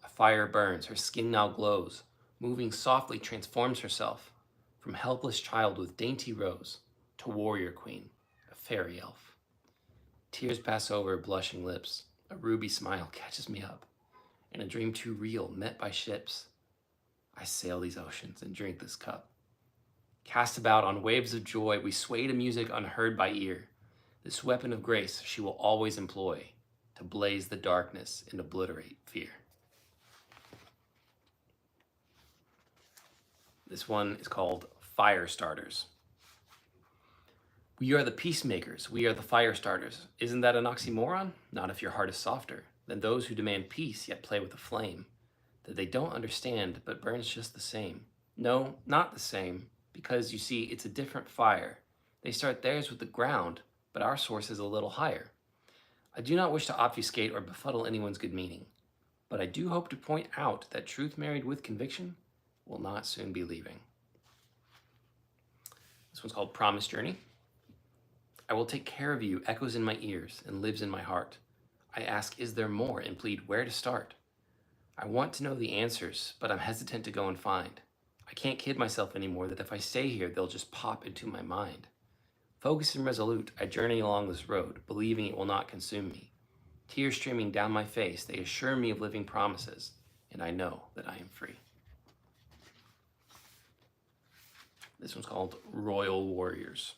A fire burns, her skin now glows, moving softly transforms herself from helpless child with dainty rose to warrior queen, a fairy elf. Tears pass over blushing lips, a ruby smile catches me up. In a dream too real, met by ships, I sail these oceans and drink this cup. Cast about on waves of joy, we sway to music unheard by ear. This weapon of grace she will always employ to blaze the darkness and obliterate fear. This one is called Fire Starters. We are the peacemakers, we are the fire starters. Isn't that an oxymoron? Not if your heart is softer than those who demand peace yet play with a flame that they don't understand but burns just the same. No, not the same, because you see, it's a different fire. They start theirs with the ground, but our source is a little higher. I do not wish to obfuscate or befuddle anyone's good meaning, but I do hope to point out that truth married with conviction will not soon be leaving. This one's called Promise Journey. I will take care of you, echoes in my ears and lives in my heart. I ask, is there more, and plead where to start? I want to know the answers, but I'm hesitant to go and find. I can't kid myself anymore that if I stay here, they'll just pop into my mind. Focused and resolute, I journey along this road, believing it will not consume me. Tears streaming down my face, they assure me of living promises, and I know that I am free. This one's called Royal Warriors.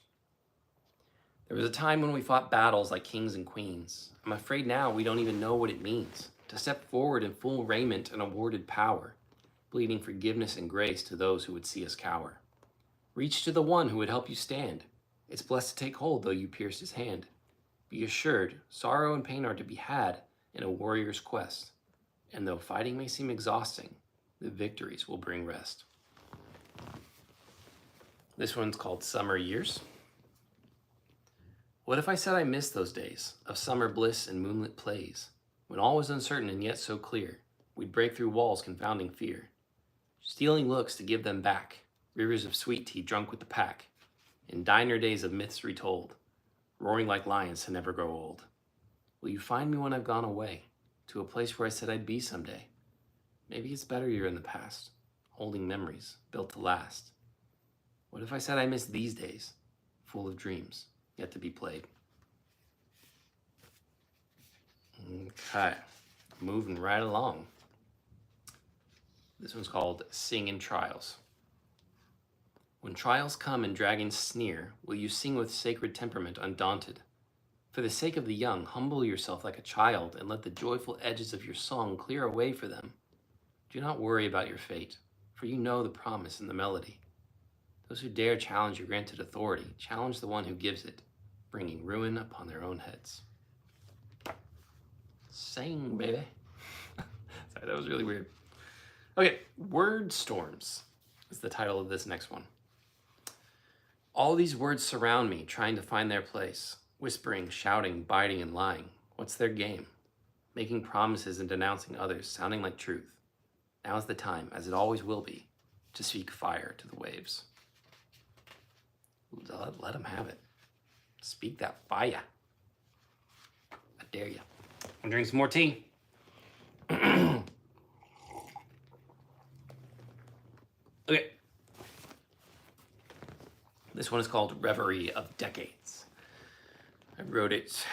There was a time when we fought battles like kings and queens. I'm afraid now we don't even know what it means to step forward in full raiment and awarded power, pleading forgiveness and grace to those who would see us cower. Reach to the one who would help you stand. It's blessed to take hold, though you pierced his hand. Be assured, sorrow and pain are to be had in a warrior's quest, and though fighting may seem exhausting, the victories will bring rest. This one's called Summer Years. What if I said I missed those days of summer bliss and moonlit plays, when all was uncertain and yet so clear, we'd break through walls confounding fear, stealing looks to give them back, rivers of sweet tea drunk with the pack, in diner days of myths retold, roaring like lions to never grow old. Will you find me when I've gone away? to a place where I said I'd be someday. Maybe it's better you're in the past, holding memories built to last. What if I said I miss these days, full of dreams yet to be played? Okay, moving right along. This one's called Sing in Trials. When trials come and dragons sneer, will you sing with sacred temperament undaunted? For the sake of the young, humble yourself like a child and let the joyful edges of your song clear a way for them. Do not worry about your fate, for you know the promise in the melody. Those who dare challenge your granted authority, challenge the one who gives it, bringing ruin upon their own heads. Sing, baby. Sorry, that was really weird. Okay, Word Storms is the title of this next one. All these words surround me, trying to find their place. Whispering, shouting, biting, and lying. What's their game? Making promises and denouncing others, sounding like truth. Now's the time, as it always will be, to speak fire to the waves. Let them have it. Speak that fire. I dare you. I'm drinking some more tea. Okay. This one is called Reverie of Decades. I wrote it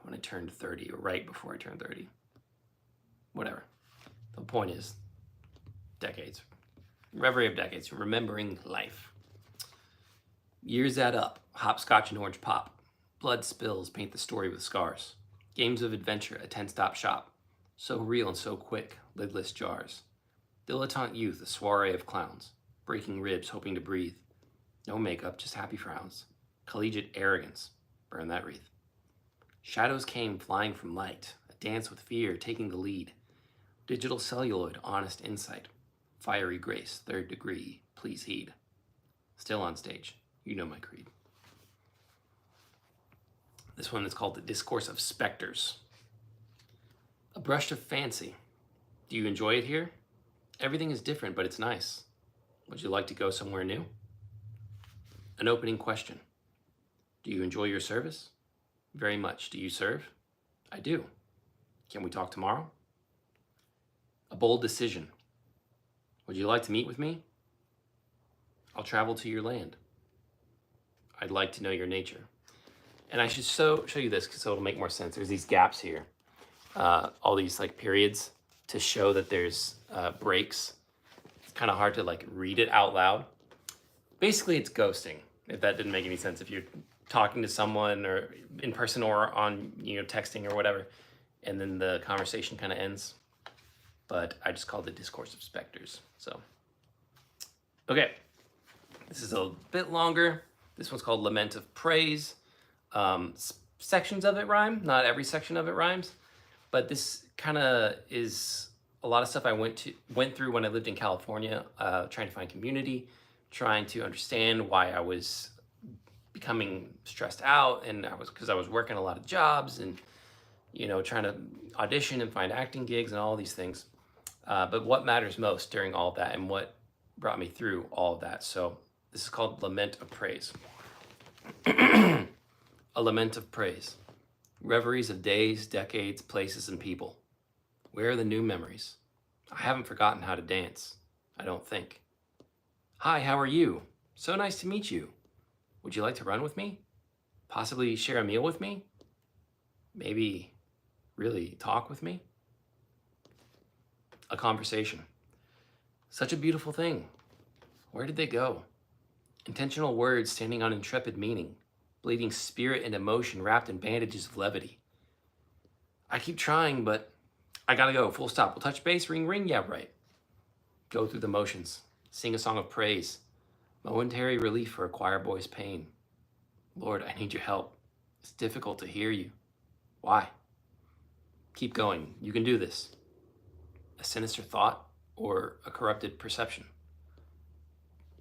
when I turned 30, or right before I turned 30. Whatever. The point is, decades. Reverie of Decades, remembering life. Years add up, hopscotch and orange pop. Blood spills paint the story with scars. Games of adventure, a 10-stop shop. So real and so quick, lidless jars. Dilettante youth, a soiree of clowns. Breaking ribs, hoping to breathe. No makeup, just happy frowns. Collegiate arrogance. Burn that wreath. Shadows came flying from light, a dance with fear taking the lead. Digital celluloid, honest insight. Fiery grace, third degree, please heed. Still on stage, you know my creed. This one is called The Discourse of Specters. A brush of fancy. Do you enjoy it here? Everything is different, but it's nice. Would you like to go somewhere new? An opening question. Do you enjoy your service? Very much. Do you serve? I do. Can we talk tomorrow? A bold decision. Would you like to meet with me? I'll travel to your land. I'd like to know your nature. And I should show you this so it'll make more sense. There's these gaps here, all these like periods to show that there's breaks. It's kind of hard to like read it out loud. Basically, it's ghosting. If that didn't make any sense, if you're talking to someone or in person or on texting or whatever, and then the conversation kind of ends. But I just called it Discourse of Specters. So, okay, this is a bit longer. This one's called Lament of Praise. Sections of it rhyme. Not every section of it rhymes, but this kind of is a lot of stuff I went through when I lived in California, trying to find community, trying to understand why I was becoming stressed out, and because I was working a lot of jobs and trying to audition and find acting gigs and all these things. But what matters most during all of that and what brought me through all of that. So this is called Lament of Praise. A lament of praise. Reveries of days, decades, places, and people. Where are the new memories? I haven't forgotten how to dance. I don't think. Hi, how are you? So nice to meet you. Would you like to run with me? Possibly share a meal with me? Maybe really talk with me? A conversation. Such a beautiful thing. Where did they go? Intentional words standing on intrepid meaning. Bleeding spirit and emotion wrapped in bandages of levity. I keep trying, but I gotta go. Full stop. We'll touch base. Ring, ring. Yeah, right. Go through the motions. Sing a song of praise. Momentary relief for a choir boy's pain. Lord, I need your help. It's difficult to hear you. Why? Keep going. You can do this. A sinister thought or a corrupted perception.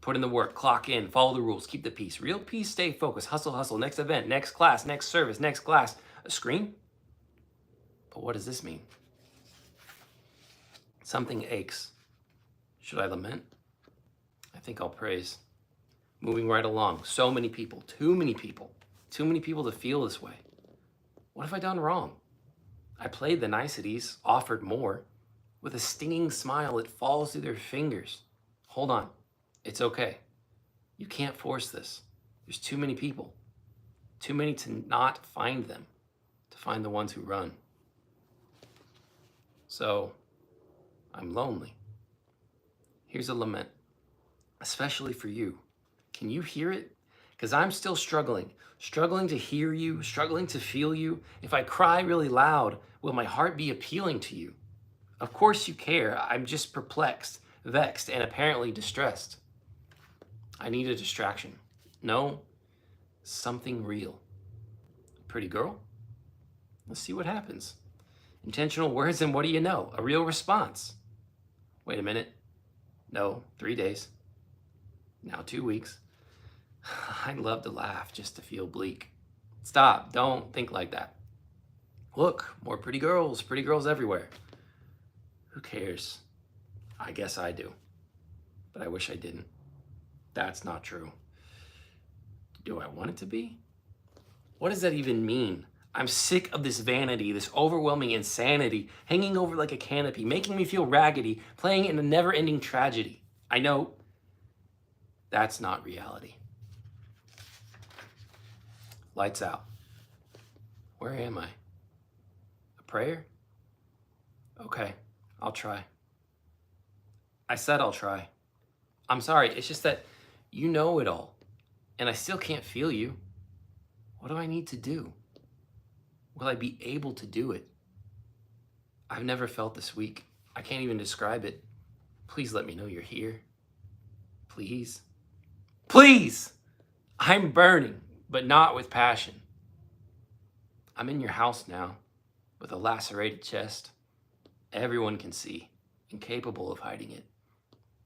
Put in the work, clock in, follow the rules, keep the peace. Real peace, stay focused, hustle, hustle, next event, next class, next service, next class. A scream? But what does this mean? Something aches. Should I lament? I think I'll praise. Moving right along. So many people, too many people to feel this way. What have I done wrong? I played the niceties, offered more. With a stinging smile, it falls through their fingers. Hold on. It's okay. You can't force this. There's too many people. Too many to not find them, to find the ones who run. So, I'm lonely. Here's a lament, especially for you. Can you hear it? Because I'm still struggling to hear you, struggling to feel you. If I cry really loud, will my heart be appealing to you? Of course you care. I'm just perplexed, vexed, and apparently distressed. I need a distraction. No, something real. Pretty girl? Let's see what happens. Intentional words, and what do you know? A real response. Wait a minute. No, 3 days. Now 2 weeks. I'd love to laugh just to feel bleak. Stop, don't think like that. Look, more pretty girls everywhere. Who cares? I guess I do. But I wish I didn't. That's not true. Do I want it to be? What does that even mean? I'm sick of this vanity, this overwhelming insanity, hanging over like a canopy, making me feel raggedy, playing in a never-ending tragedy. I know that's not reality. Lights out. Where am I? A prayer? Okay, I'll try. I said I'll try. I'm sorry, it's just that you know it all, and I still can't feel you. What do I need to do? Will I be able to do it? I've never felt this weak. I can't even describe it. Please let me know you're here. Please. Please! I'm burning, but not with passion. I'm in your house now, with a lacerated chest. Everyone can see, incapable of hiding it.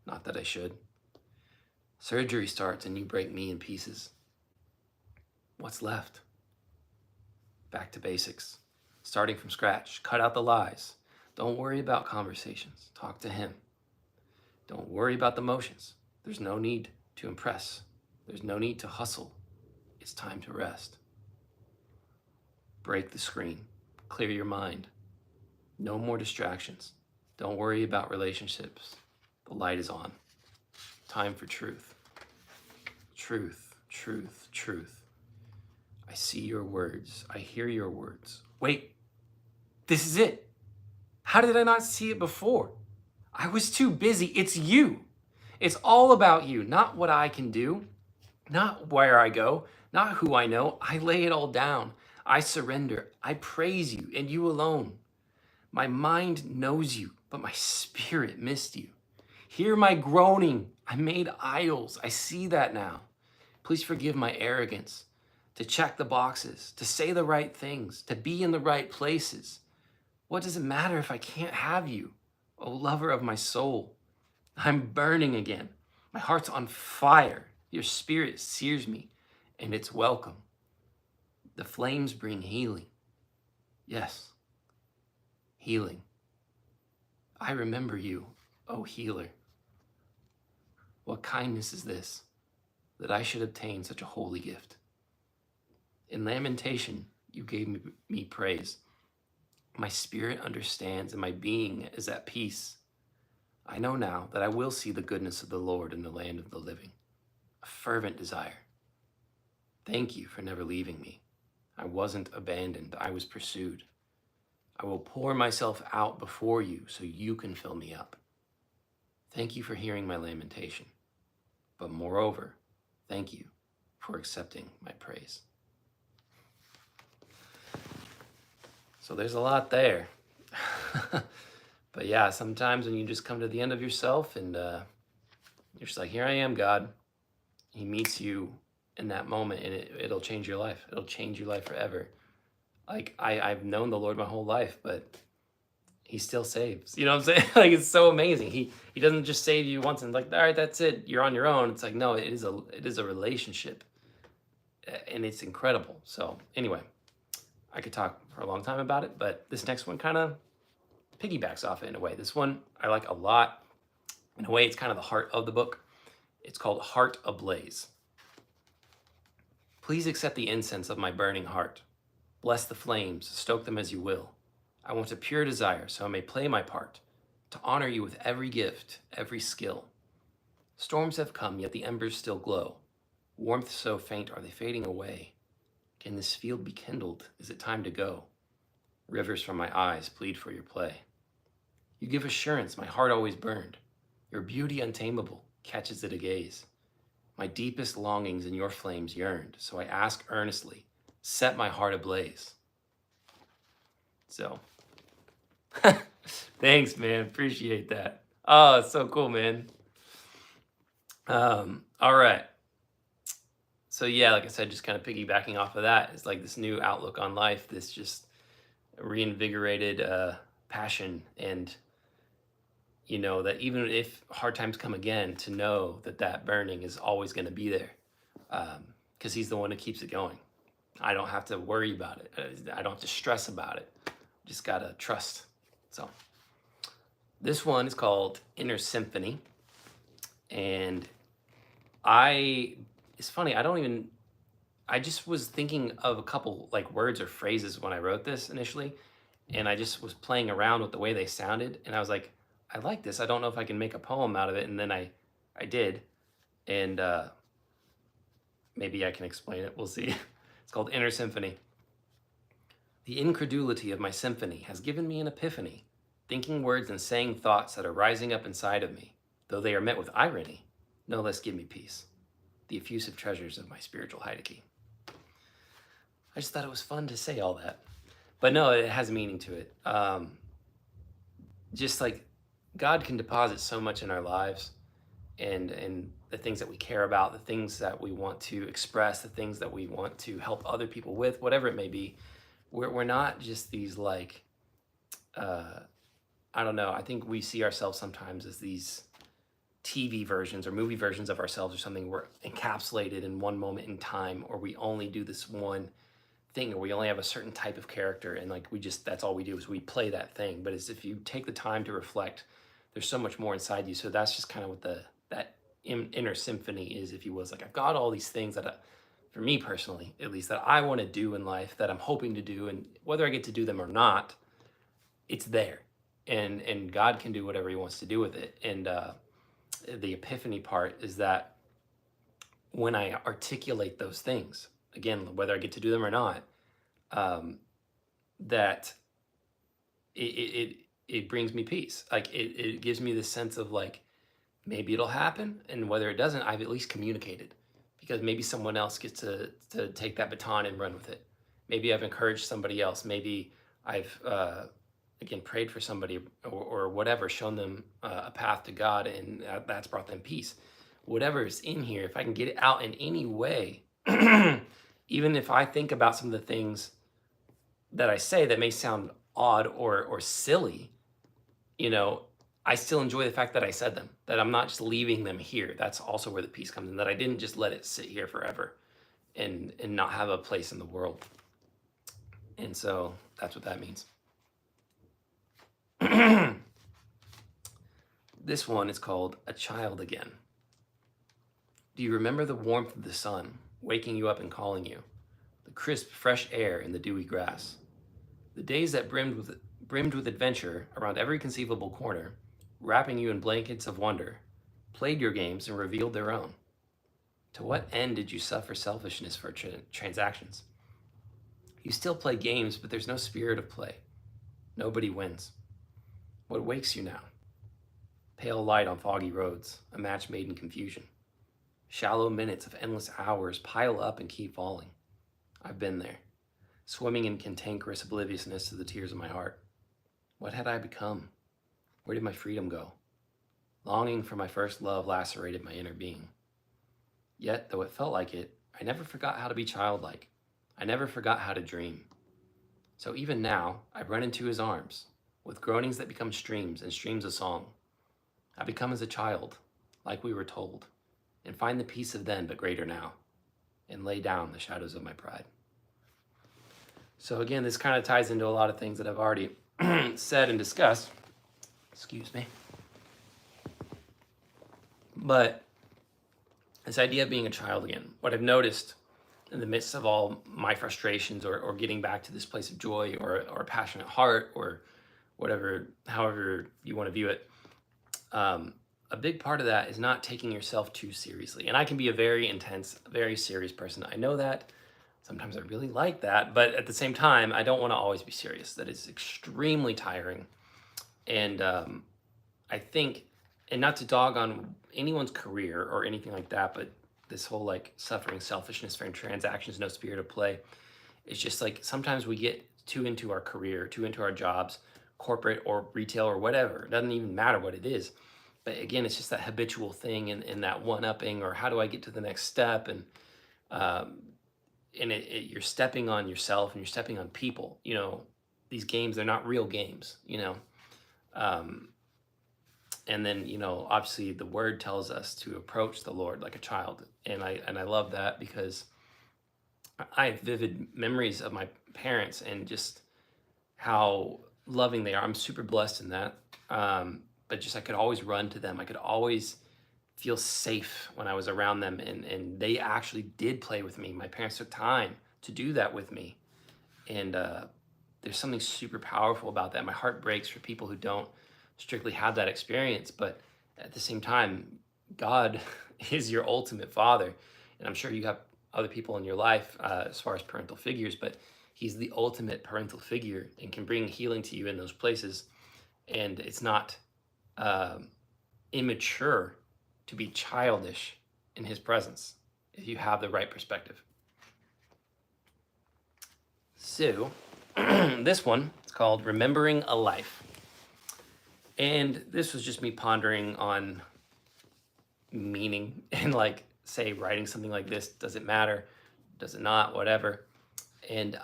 Not that I should. Surgery starts and you break me in pieces. What's left? Back to basics. Starting from scratch. Cut out the lies. Don't worry about conversations. Talk to him. Don't worry about the motions. There's no need to impress. There's no need to hustle. It's time to rest. Break the screen. Clear your mind. No more distractions. Don't worry about relationships. The light is on. Time for truth. Truth, truth, truth. I see your words. I hear your words. Wait, this is it. How did I not see it before? I was too busy. It's you. It's all about you, not what I can do, not where I go, not who I know. I lay it all down. I surrender. I praise you and you alone. My mind knows you, but my spirit missed you. Hear my groaning. I made idols. I see that now. Please forgive my arrogance. To check the boxes, to say the right things, to be in the right places. What does it matter if I can't have you, O lover of my soul? I'm burning again. My heart's on fire. Your spirit sears me, and it's welcome. The flames bring healing. Yes, healing. I remember you, O healer. What kindness is this, that I should obtain such a holy gift? In lamentation, you gave me praise. My spirit understands and my being is at peace. I know now that I will see the goodness of the Lord in the land of the living. A fervent desire. Thank you for never leaving me. I wasn't abandoned. I was pursued. I will pour myself out before you so you can fill me up. Thank you for hearing my lamentation. But moreover, thank you for accepting my praise. So there's a lot there. But yeah, sometimes when you just come to the end of yourself and you're just like, here I am, God. He meets you in that moment and it'll change your life. It'll change your life forever. Like I've known the Lord my whole life, but he still saves. You know what I'm saying? Like it's so amazing. He doesn't just save you once and like, all right, that's it. You're on your own. It's like, no, it is a relationship. And it's incredible. So anyway, I could talk for a long time about it, but this next one kind of piggybacks off it in a way. This one I like a lot. In a way, it's kind of the heart of the book. It's called Heart Ablaze. Please accept the incense of my burning heart. Bless the flames, stoke them as you will. I want a pure desire so I may play my part, to honor you with every gift, every skill. Storms have come, yet the embers still glow. Warmth so faint, are they fading away? Can this field be kindled? Is it time to go? Rivers from my eyes plead for your play. You give assurance my heart always burned. Your beauty untamable catches it a gaze. My deepest longings in your flames yearned, so I ask earnestly, set my heart ablaze. So, thanks, man. Appreciate that. Oh, it's so cool, man. All right. So yeah, like I said, just kind of piggybacking off of that, it's like this new outlook on life, this just reinvigorated passion, and that even if hard times come again, to know that that burning is always going to be there, because he's the one who keeps it going. I don't have to worry about it. I don't have to stress about it. Just gotta trust. So this one is called Inner Symphony, and it's funny, I just was thinking of a couple like words or phrases when I wrote this initially, and I just was playing around with the way they sounded, and I was like, I like this. I don't know if I can make a poem out of it, and then I did, and maybe I can explain it. We'll see. It's called Inner Symphony. The incredulity of my symphony has given me an epiphany, thinking words and saying thoughts that are rising up inside of me, though they are met with irony, no less give me peace. The effusive treasures of my spiritual Heideke. I just thought it was fun to say all that. But no, it has meaning to it. Just like God can deposit so much in our lives, and the things that we care about, the things that we want to express, the things that we want to help other people with, whatever it may be. We're not just these like, I don't know, I think we see ourselves sometimes as these TV versions or movie versions of ourselves or something. We're encapsulated in one moment in time, or we only do this one thing, or we only have a certain type of character, and like that's all we do is we play that thing. But it's, if you take the time to reflect, there's so much more inside you. So that's just kind of what that inner symphony is, if you will. It's like I've got all these things that for me personally, at least, that I want to do in life, that I'm hoping to do, and whether I get to do them or not, it's there, and God can do whatever He wants to do with it. And the epiphany part is that when I articulate those things, again, whether I get to do them or not, that it brings me peace. Like it gives me this sense of like, maybe it'll happen, and whether it doesn't, I've at least communicated, because maybe someone else gets to take that baton and run with it. Maybe I've encouraged somebody else. Maybe I've again prayed for somebody, or whatever, shown them a path to God, and that's brought them peace. Whatever is in here, if I can get it out in any way, even if I think about some of the things that I say that may sound odd or silly, I still enjoy the fact that I said them, that I'm not just leaving them here. That's also where the peace comes in, that I didn't just let it sit here forever and not have a place in the world. And so that's what that means. This one is called A Child Again. Do you remember the warmth of the sun waking you up and calling you? The crisp, fresh air in the dewy grass. The days that brimmed with adventure around every conceivable corner, wrapping you in blankets of wonder, played your games and revealed their own. To what end did you suffer selfishness for transactions? You still play games, but there's no spirit of play. Nobody wins. What wakes you now? Pale light on foggy roads, a match made in confusion. Shallow minutes of endless hours pile up and keep falling. I've been there, swimming in cantankerous obliviousness to the tears of my heart. What had I become? Where did my freedom go? Longing for my first love lacerated my inner being. Yet, though it felt like it, I never forgot how to be childlike. I never forgot how to dream. So even now, I run into his arms, with groanings that become streams and streams of song. I become as a child, like we were told, and find the peace of then but greater now, and lay down the shadows of my pride. So again, this kind of ties into a lot of things that I've already said and discussed. Excuse me. But this idea of being a child again, what I've noticed in the midst of all my frustrations, or getting back to this place of joy, or a passionate heart, or whatever, however you want to view it. A big part of that is not taking yourself too seriously. And I can be a very intense, very serious person. I know that. Sometimes I really like that. But at the same time, I don't want to always be serious. That is extremely tiring. And I think, and not to dog on anyone's career or anything like that, but this whole like suffering selfishness for transactions, no spirit of play. It's just like sometimes we get too into our career, too into our jobs, corporate or retail or whatever. It doesn't even matter what it is. But again, it's just that habitual thing, and that one-upping, or how do I get to the next step? Um, and you're stepping on yourself, and you're stepping on people. These games, they're not real games, Um, and then, obviously the word tells us to approach the Lord like a child. And I love that, because I have vivid memories of my parents and just how loving they are. I'm super blessed in that. But just I could always run to them. I could always feel safe when I was around them, and they actually did play with me. My parents took time to do that with me. And there's something super powerful about that. My heart breaks for people who don't strictly have that experience, but at the same time, God is your ultimate father. And I'm sure you have other people in your life as far as parental figures, but he's the ultimate parental figure and can bring healing to you in those places. And it's not immature to be childish in his presence if you have the right perspective. So this one is called Remembering a Life. And this was just me pondering on meaning, and like, say, writing something like this, does it matter? Does it not? Whatever. And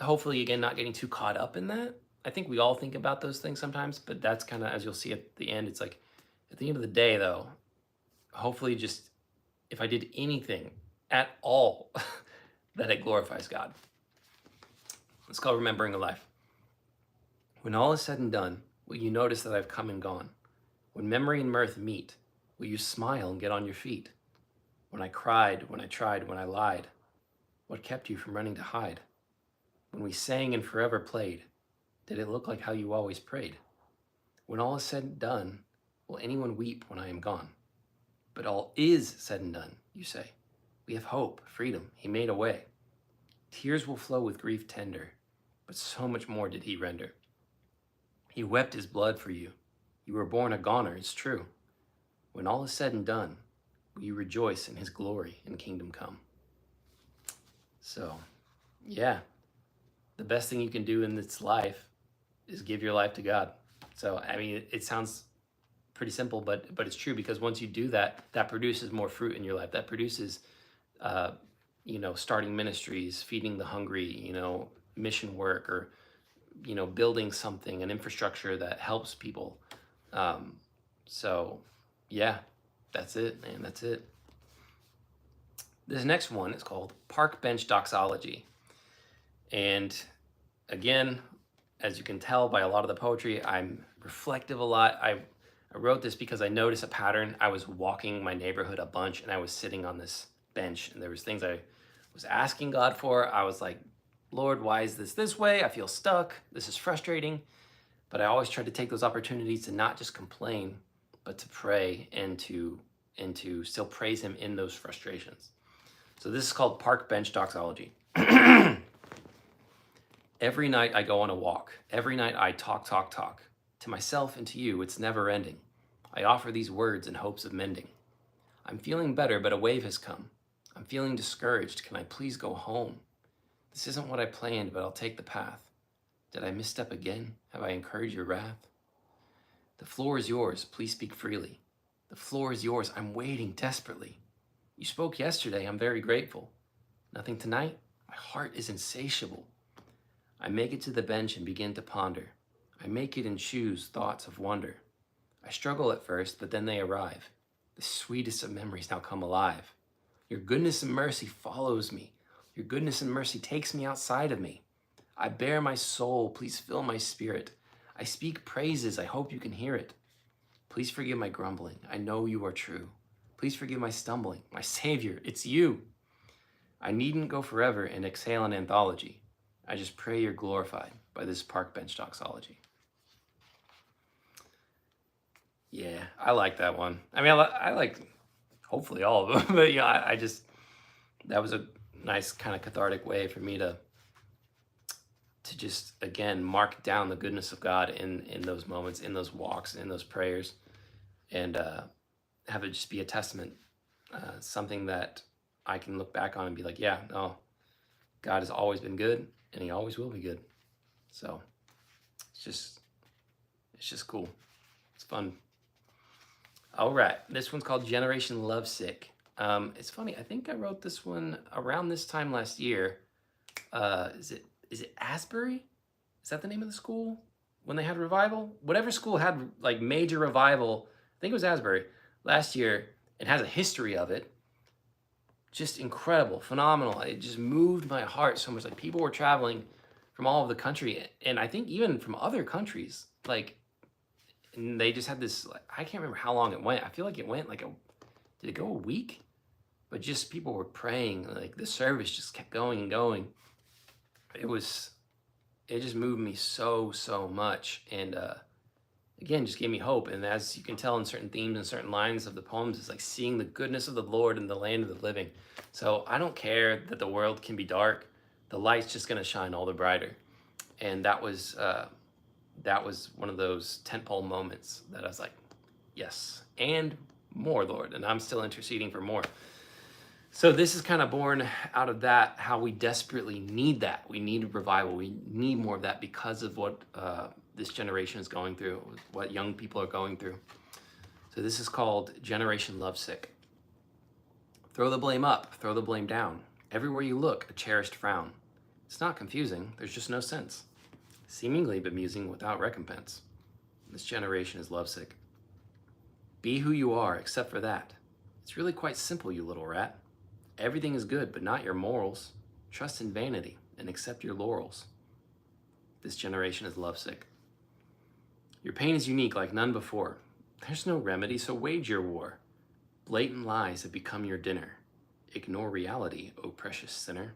hopefully, again, not getting too caught up in that. I think we all think about those things sometimes, but that's kind of, as you'll see at the end, it's like, at the end of the day, though, hopefully just, if I did anything at all, that it glorifies God. It's called Remembering a Life. When all is said and done, will you notice that I've come and gone? When memory and mirth meet, will you smile and get on your feet? When I cried, when I tried, when I lied, what kept you from running to hide? When we sang and forever played, did it look like how you always prayed? When all is said and done, will anyone weep when I am gone? But all is said and done, you say. We have hope, freedom, he made a way. Tears will flow with grief tender, but so much more did he render. He wept his blood for you. You were born a goner, it's true. When all is said and done, will you rejoice in his glory and kingdom come? So, yeah, the best thing you can do in this life is give your life to God. So, I mean, it sounds pretty simple, but it's true, because once you do that, that produces more fruit in your life. That produces, starting ministries, feeding the hungry, mission work, or, building something, an infrastructure that helps people. So, yeah, that's it, man. That's it. This next one is called Park Bench Doxology. And again, as you can tell by a lot of the poetry, I'm reflective a lot. I wrote this because I noticed a pattern. I was walking my neighborhood a bunch, and I was sitting on this bench, and there was things I was asking God for. I was like, Lord, why is this way? I feel stuck. This is frustrating. But I always tried to take those opportunities to not just complain, but to pray and to still praise him in those frustrations. So this is called Park Bench Doxology. Every night I go on a walk. Every night I talk. To myself and to you, it's never ending. I offer these words in hopes of mending. I'm feeling better, but a wave has come. I'm feeling discouraged. Can I please go home? This isn't what I planned, but I'll take the path. Did I misstep again? Have I incurred your wrath? The floor is yours. Please speak freely. The floor is yours. I'm waiting desperately. You spoke yesterday. I'm very grateful. Nothing tonight? My heart is insatiable. I make it to the bench and begin to ponder. I make it and choose thoughts of wonder. I struggle at first, but then they arrive. The sweetest of memories now come alive. Your goodness and mercy follows me. Your goodness and mercy takes me outside of me. I bear my soul. Please fill my spirit. I speak praises. I hope you can hear it. Please forgive my grumbling. I know you are true. Please forgive my stumbling. My Savior, it's you. I needn't go forever and exhale an anthology. I just pray you're glorified by this park bench doxology. Yeah, I like that one. I mean, I like hopefully all of them, but yeah, I just, that was a nice kind of cathartic way for me to just again mark down the goodness of God in those moments, in those walks, in those prayers, and have it just be a testament, something that I can look back on and be like, yeah, no, God has always been good, and He always will be good. So it's just cool. It's fun. All right, this one's called Generation Lovesick. It's funny. I think I wrote this one around this time last year. Is it Asbury? Is that the name of the school when they had revival? Whatever school had like major revival, I think it was Asbury last year. It has a history of it. Just incredible, phenomenal. It just moved my heart so much. Like people were traveling from all over the country, and I think even from other countries. Like, and they just had this. Like, I can't remember how long it went. I feel like it went like did it go a week? But just people were praying. Like the service just kept going and going. It just moved me so much, and again just gave me hope. And as you can tell in certain themes and certain lines of the poems, it's like seeing the goodness of the Lord in the land of the living. So I don't care that the world can be dark, the light's just going to shine all the brighter. And that was one of those tentpole moments that I was like, yes, and more, Lord. And I'm still interceding for more. So this is kind of born out of that, how we desperately need that. We need a revival. We need more of that because of what this generation is going through, what young people are going through. So this is called Generation Lovesick. Throw the blame up, throw the blame down. Everywhere you look, a cherished frown. It's not confusing, there's just no sense. Seemingly bemusing without recompense. This generation is lovesick. Be who you are, except for that. It's really quite simple, you little rat. Everything is good, but not your morals. Trust in vanity and accept your laurels. This generation is lovesick. Your pain is unique like none before. There's no remedy, so wage your war. Blatant lies have become your dinner. Ignore reality, O precious sinner.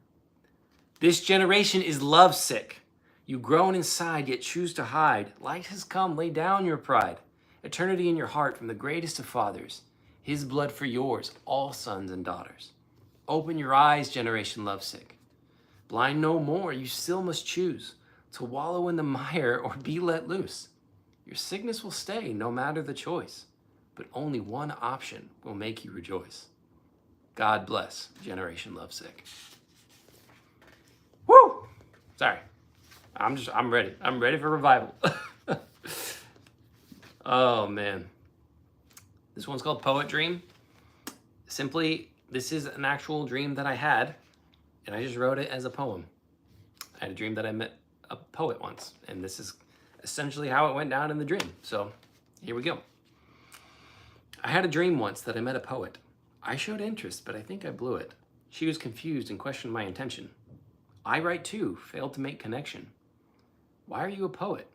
This generation is lovesick. You groan inside, yet choose to hide. Light has come, lay down your pride. Eternity in your heart from the greatest of fathers. His blood for yours, all sons and daughters. Open your eyes, generation lovesick. Blind no more, you still must choose to wallow in the mire or be let loose. Your sickness will stay, no matter the choice, but only one option will make you rejoice. God bless generation lovesick. Woo! Sorry, I'm ready. I'm ready for revival. Oh man, this one's called Poet Dream. Simply, this is an actual dream that I had, and I just wrote it as a poem. I had a dream that I met a poet once, and this is essentially how it went down in the dream. So here we go. I had a dream once that I met a poet. I showed interest, but I think I blew it. She was confused and questioned my intention. I write too, failed to make connection. Why are you a poet?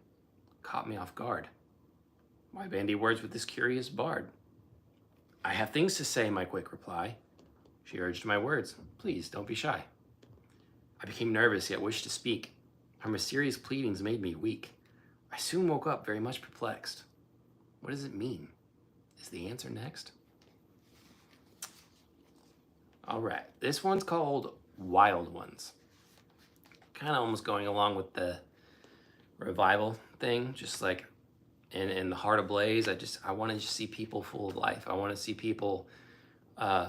Caught me off guard. Why bandy words with this curious bard? I have things to say, my quick reply. She urged my words. Please, don't be shy. I became nervous, yet wished to speak. Her mysterious pleadings made me weak. I soon woke up very much perplexed. What does it mean? Is the answer next? All right, this one's called Wild Ones. Kind of almost going along with the revival thing, just like in the heart ablaze. I want to just see people full of life. I want to see people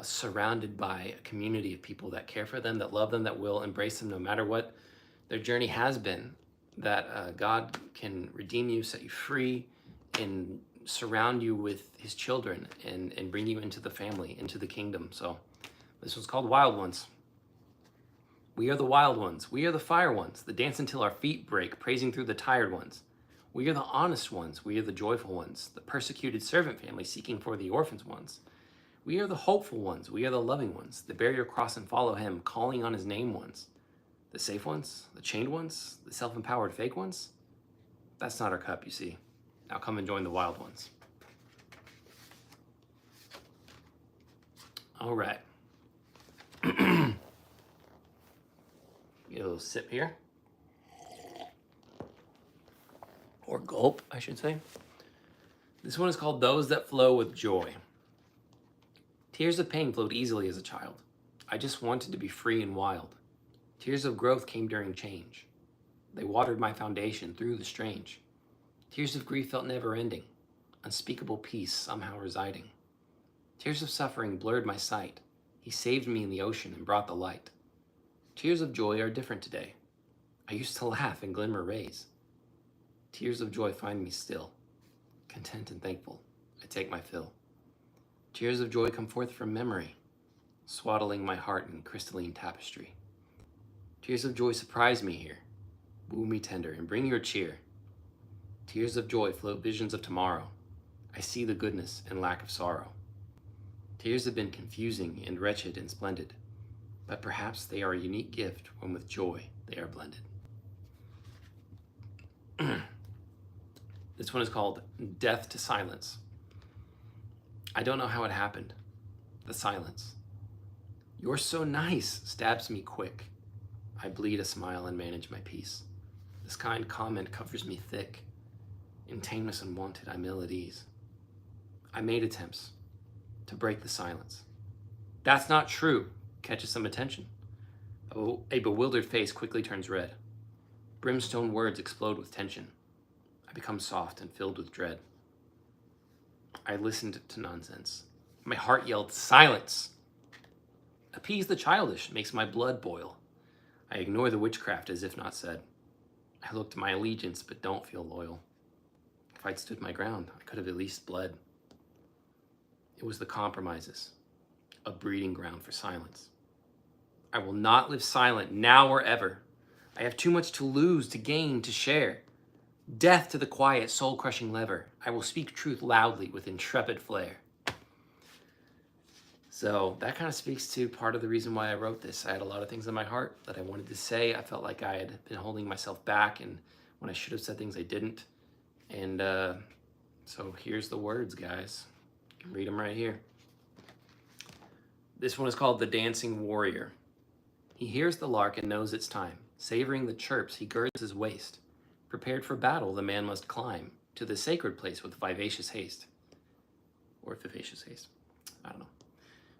surrounded by a community of people that care for them, that love them, that will embrace them no matter what their journey has been, that God can redeem you, set you free, and surround you with his children and bring you into the family, into the kingdom. So this one's called Wild Ones. We are the wild ones. We are the fire ones, that dance until our feet break, praising through the tired ones. We are the honest ones. We are the joyful ones, the persecuted servant family seeking for the orphans ones. We are the hopeful ones. We are the loving ones, that bear your cross and follow him, calling on his name ones. The safe ones, the chained ones, the self-empowered fake ones. That's not our cup, you see. Now come and join the wild ones. All right. little sip here. Or gulp, I should say. This one is called Those That Flow with Joy. Tears of pain flowed easily as a child. I just wanted to be free and wild. Tears of growth came during change. They watered my foundation through the strange. Tears of grief felt never ending, unspeakable peace somehow residing. Tears of suffering blurred my sight. He saved me in the ocean and brought the light. Tears of joy are different today. I used to laugh and glimmer rays. Tears of joy find me still, content and thankful. I take my fill. Tears of joy come forth from memory, swaddling my heart in crystalline tapestry. Tears of joy surprise me here, woo me tender and bring your cheer. Tears of joy float visions of tomorrow. I see the goodness and lack of sorrow. Tears have been confusing and wretched and splendid, but perhaps they are a unique gift when with joy they are blended. This one is called Death to Silence. I don't know how it happened. The silence. You're so nice stabs me quick. I bleed a smile and manage my peace. This kind comment covers me thick. In tameness unwanted, I'm ill at ease. I made attempts to break the silence. That's not true, catches some attention. A bewildered face quickly turns red. Brimstone words explode with tension. I become soft and filled with dread. I listened to nonsense. My heart yelled, silence! Appease the childish makes my blood boil. I ignore the witchcraft as if not said. I look to my allegiance but don't feel loyal. If I'd stood my ground, I could have at least bled. It was the compromises, a breeding ground for silence. I will not live silent now or ever. I have too much to lose, to gain, to share. Death to the quiet, soul-crushing lever. I will speak truth loudly with intrepid flair. So that kind of speaks to part of the reason why I wrote this. I had a lot of things in my heart that I wanted to say. I felt like I had been holding myself back, and when I should have said things, I didn't. And so here's the words, guys. You can read them right here. This one is called The Dancing Warrior. He hears the lark and knows it's time. Savoring the chirps, he girds his waist. Prepared for battle, the man must climb to the sacred place with vivacious haste. Or vivacious haste. I don't know.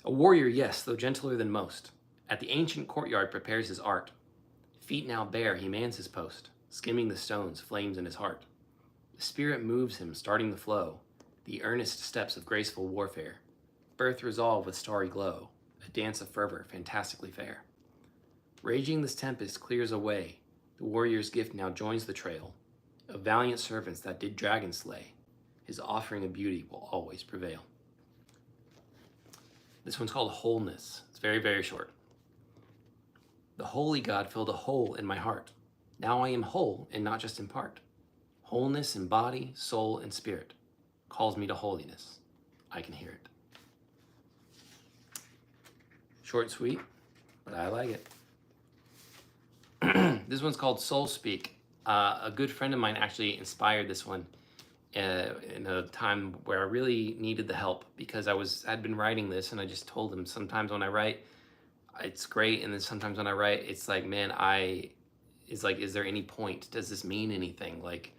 A warrior, yes, though gentler than most. At the ancient courtyard prepares his art. Feet now bare, he mans his post. Skimming the stones, flames in his heart. The spirit moves him, starting the flow. The earnest steps of graceful warfare. Birth resolve with starry glow. A dance of fervor, fantastically fair. Raging this tempest clears away. The warrior's gift now joins the trail of valiant servants that did dragons slay. His offering of beauty will always prevail. This one's called Wholeness. It's very, very short. The holy God filled a hole in my heart. Now I am whole and not just in part. Wholeness in body, soul, and spirit calls me to holiness. I can hear it. Short and sweet, but I like it. This one's called Soul Speak. A good friend of mine actually inspired this one in a time where I really needed the help, because I'd been writing this, and I just told him sometimes when I write, it's great, and then sometimes when I write, it's like, man, is there any point? Does this mean anything? Like,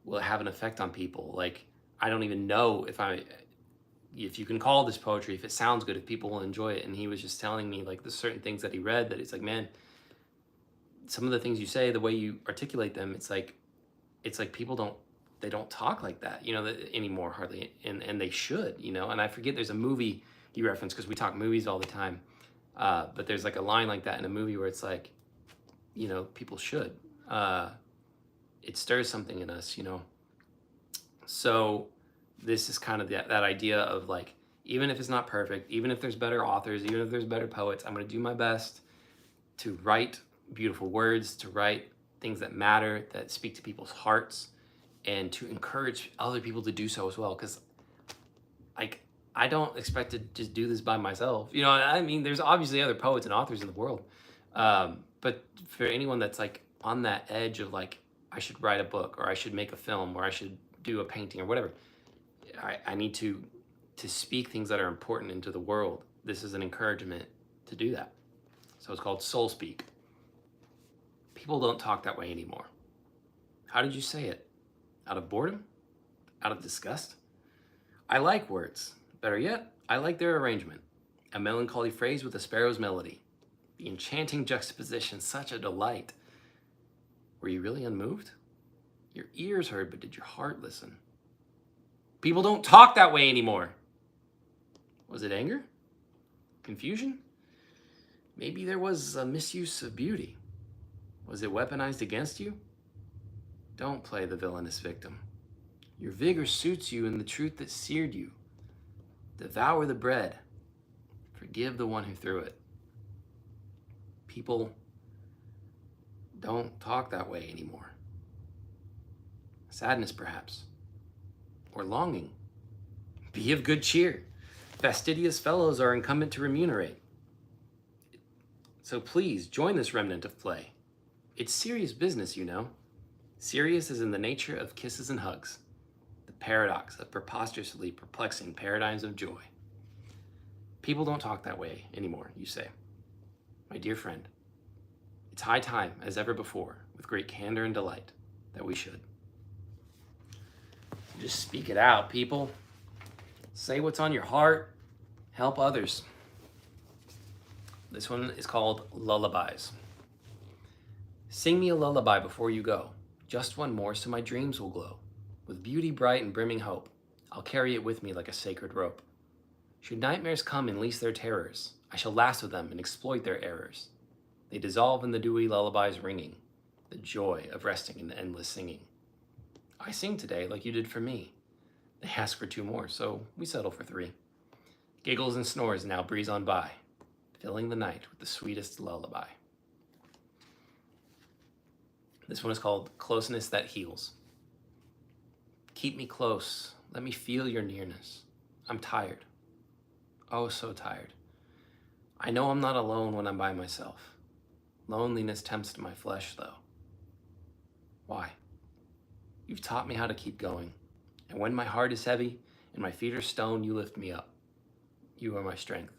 will it have an effect on people? Like, I don't even know if you can call this poetry, if it sounds good, if people will enjoy it. And he was just telling me like the certain things that he read that it's like, man, some of the things you say, the way you articulate them, it's like people don't talk like that, anymore hardly. And they should, and I forget, there's a movie you reference, because we talk movies all the time. But there's like a line like that in a movie where it's like, people should, it stirs something in us, So this is kind of that idea of like, even if it's not perfect, even if there's better authors, even if there's better poets, I'm going to do my best to write beautiful words, to write things that matter, that speak to people's hearts, and to encourage other people to do so as well. Because I don't expect to just do this by myself. I mean, there's obviously other poets and authors in the world. But for anyone that's like on that edge of like, I should write a book, or I should make a film, or I should do a painting, or whatever, I need to speak things that are important into the world. This is an encouragement to do that. So it's called Soul Speak. People don't talk that way anymore. How did you say it? Out of boredom? Out of disgust? I like words. Better yet, I like their arrangement. A melancholy phrase with a sparrow's melody. The enchanting juxtaposition, such a delight. Were you really unmoved? Your ears heard, but did your heart listen? People don't talk that way anymore. Was it anger? Confusion? Maybe there was a misuse of beauty. Was it weaponized against you? Don't play the villainous victim. Your vigor suits you in the truth that seared you. Devour the bread. Forgive the one who threw it. People don't talk that way anymore. Sadness, perhaps, or longing. Be of good cheer. Fastidious fellows are incumbent to remunerate. So please join this remnant of play. It's serious business, you know. Serious as in the nature of kisses and hugs. The paradox of preposterously perplexing paradigms of joy. People don't talk that way anymore, you say. My dear friend, it's high time, as ever before, with great candor and delight, that we should. Just speak it out, people. Say what's on your heart. Help others. This one is called Lullabies. Sing me a lullaby before you go. Just one more so my dreams will glow. With beauty bright and brimming hope, I'll carry it with me like a sacred rope. Should nightmares come and lease their terrors, I shall lasso them and exploit their errors. They dissolve in the dewy lullaby's ringing, the joy of resting in the endless singing. I sing today like you did for me. They ask for 2 more, so we settle for 3. Giggles and snores now breeze on by, filling the night with the sweetest lullaby. This one is called Closeness That Heals. Keep me close. Let me feel your nearness. I'm tired. Oh, so tired. I know I'm not alone when I'm by myself. Loneliness tempts my flesh, though. Why? You've taught me how to keep going. And when my heart is heavy and my feet are stone, you lift me up. You are my strength.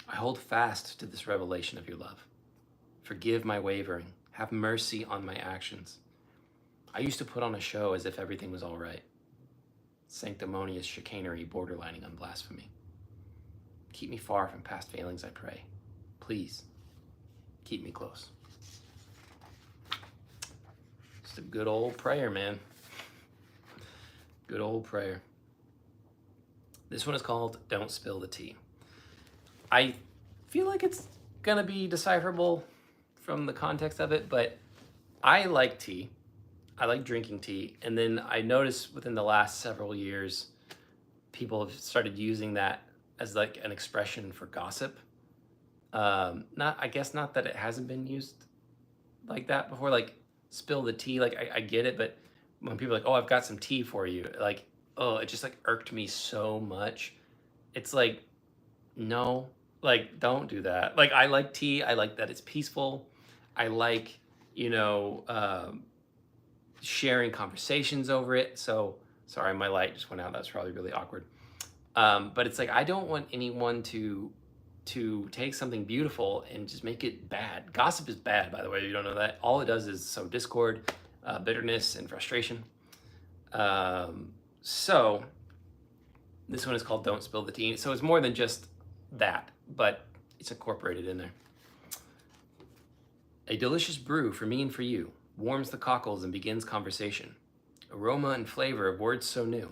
I hold fast to this revelation of your love. Forgive my wavering. Have mercy on my actions. I used to put on a show as if everything was all right. Sanctimonious chicanery borderlining on blasphemy. Keep me far from past failings, I pray. Please, keep me close. Just a good old prayer, man. Good old prayer. This one is called Don't Spill the Tea. I feel like it's gonna be decipherable from the context of it, but I like tea. I like drinking tea. And then I noticed within the last several years, people have started using that as like an expression for gossip. I guess not that it hasn't been used like that before, like spill the tea. Like I get it, but when people are like, oh, I've got some tea for you, like, oh, it just like irked me so much. It's like, no, like don't do that. Like I like tea. I like that it's peaceful. I like, sharing conversations over it. So sorry, my light just went out. That's probably really awkward. But it's like, I don't want anyone to take something beautiful and just make it bad. Gossip is bad, by the way, if you don't know that. All it does is sow discord, bitterness, and frustration. So this one is called Don't Spill the Tea. So it's more than just that, but it's incorporated in there. A delicious brew for me and for you warms the cockles and begins conversation. Aroma and flavor of words so new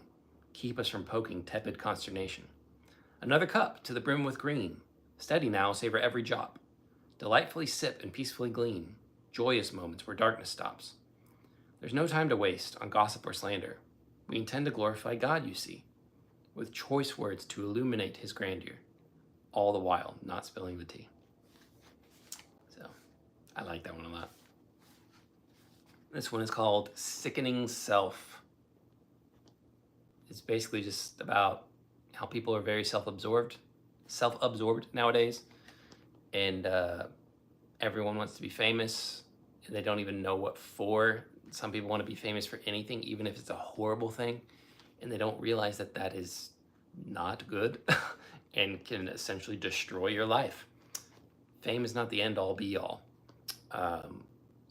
keep us from poking tepid consternation. Another cup to the brim with green. Steady now, savor every drop. Delightfully sip and peacefully glean. Joyous moments where darkness stops. There's no time to waste on gossip or slander. We intend to glorify God, you see, with choice words to illuminate his grandeur, all the while not spilling the tea. So, I like that one a lot. This one is called Sickening Self. It's basically just about how people are very self-absorbed nowadays, and everyone wants to be famous, and they don't even know what for. Some people want to be famous for anything, even if it's a horrible thing, and they don't realize that that is not good and can essentially destroy your life. Fame is not the end-all, be-all.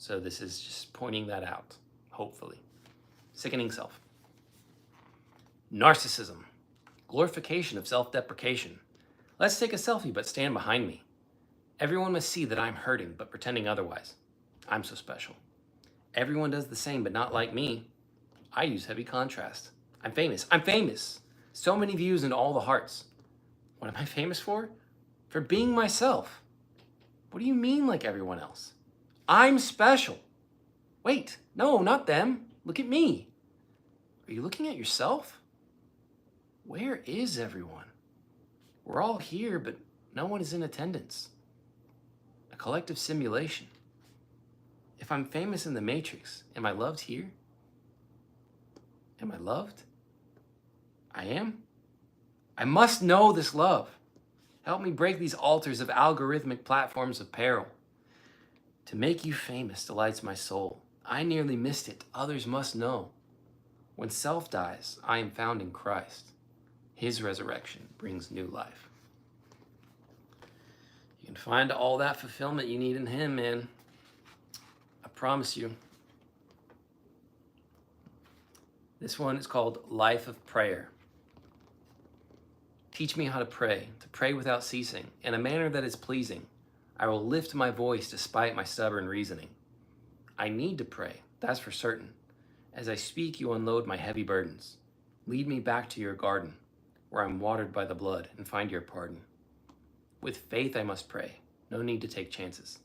So this is just pointing that out, hopefully. Sickening self. Narcissism. Glorification of self-deprecation. Let's take a selfie, but stand behind me. Everyone must see that I'm hurting, but pretending otherwise. I'm so special. Everyone does the same, but not like me. I use heavy contrast. I'm famous. I'm famous. So many views and all the hearts. What am I famous for? For being myself. What do you mean like everyone else? I'm special. Wait, no, not them. Look at me. Are you looking at yourself? Where is everyone? We're all here, but no one is in attendance. A collective simulation. If I'm famous in the Matrix, am I loved here? Am I loved? I am? I must know this love. Help me break these altars of algorithmic platforms of peril. To make you famous delights my soul. I nearly missed it. Others must know. When self dies, I am found in Christ. His resurrection brings new life. You can find all that fulfillment you need in him, man. I promise you. This one is called Life of Prayer. Teach me how to pray without ceasing, in a manner that is pleasing. I will lift my voice despite my stubborn reasoning. I need to pray, that's for certain. As I speak, you unload my heavy burdens. Lead me back to your garden, where I'm watered by the blood and find your pardon. With faith I must pray, no need to take chances.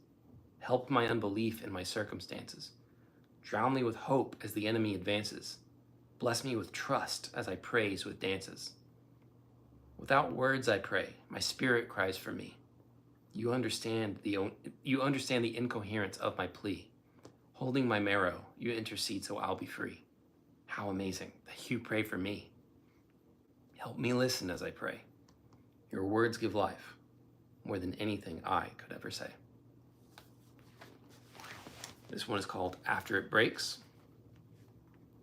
Help my unbelief in my circumstances. Drown me with hope as the enemy advances. Bless me with trust as I praise with dances. Without words I pray, my spirit cries for me. You understand the incoherence of my plea. Holding my marrow, you intercede so I'll be free. How amazing that you pray for me. Help me listen as I pray. Your words give life, more than anything I could ever say. This one is called After It Breaks.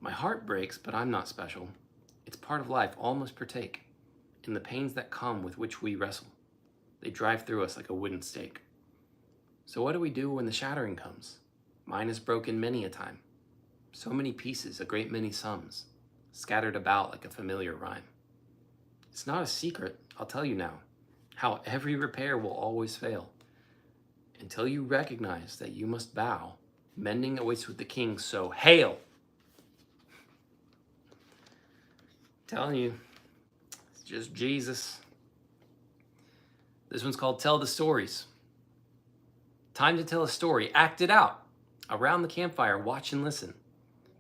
My heart breaks, but I'm not special. It's part of life, all must partake in the pains that come with which we wrestle. They drive through us like a wooden stake. So what do we do when the shattering comes? Mine is broken many a time. So many pieces, a great many sums, scattered about like a familiar rhyme. It's not a secret, I'll tell you now, how every repair will always fail. Until you recognize that you must bow, mending awaits with the king, so hail! Telling you, it's just Jesus. This one's called Tell the Stories. Time to tell a story, act it out. Around the campfire, watch and listen.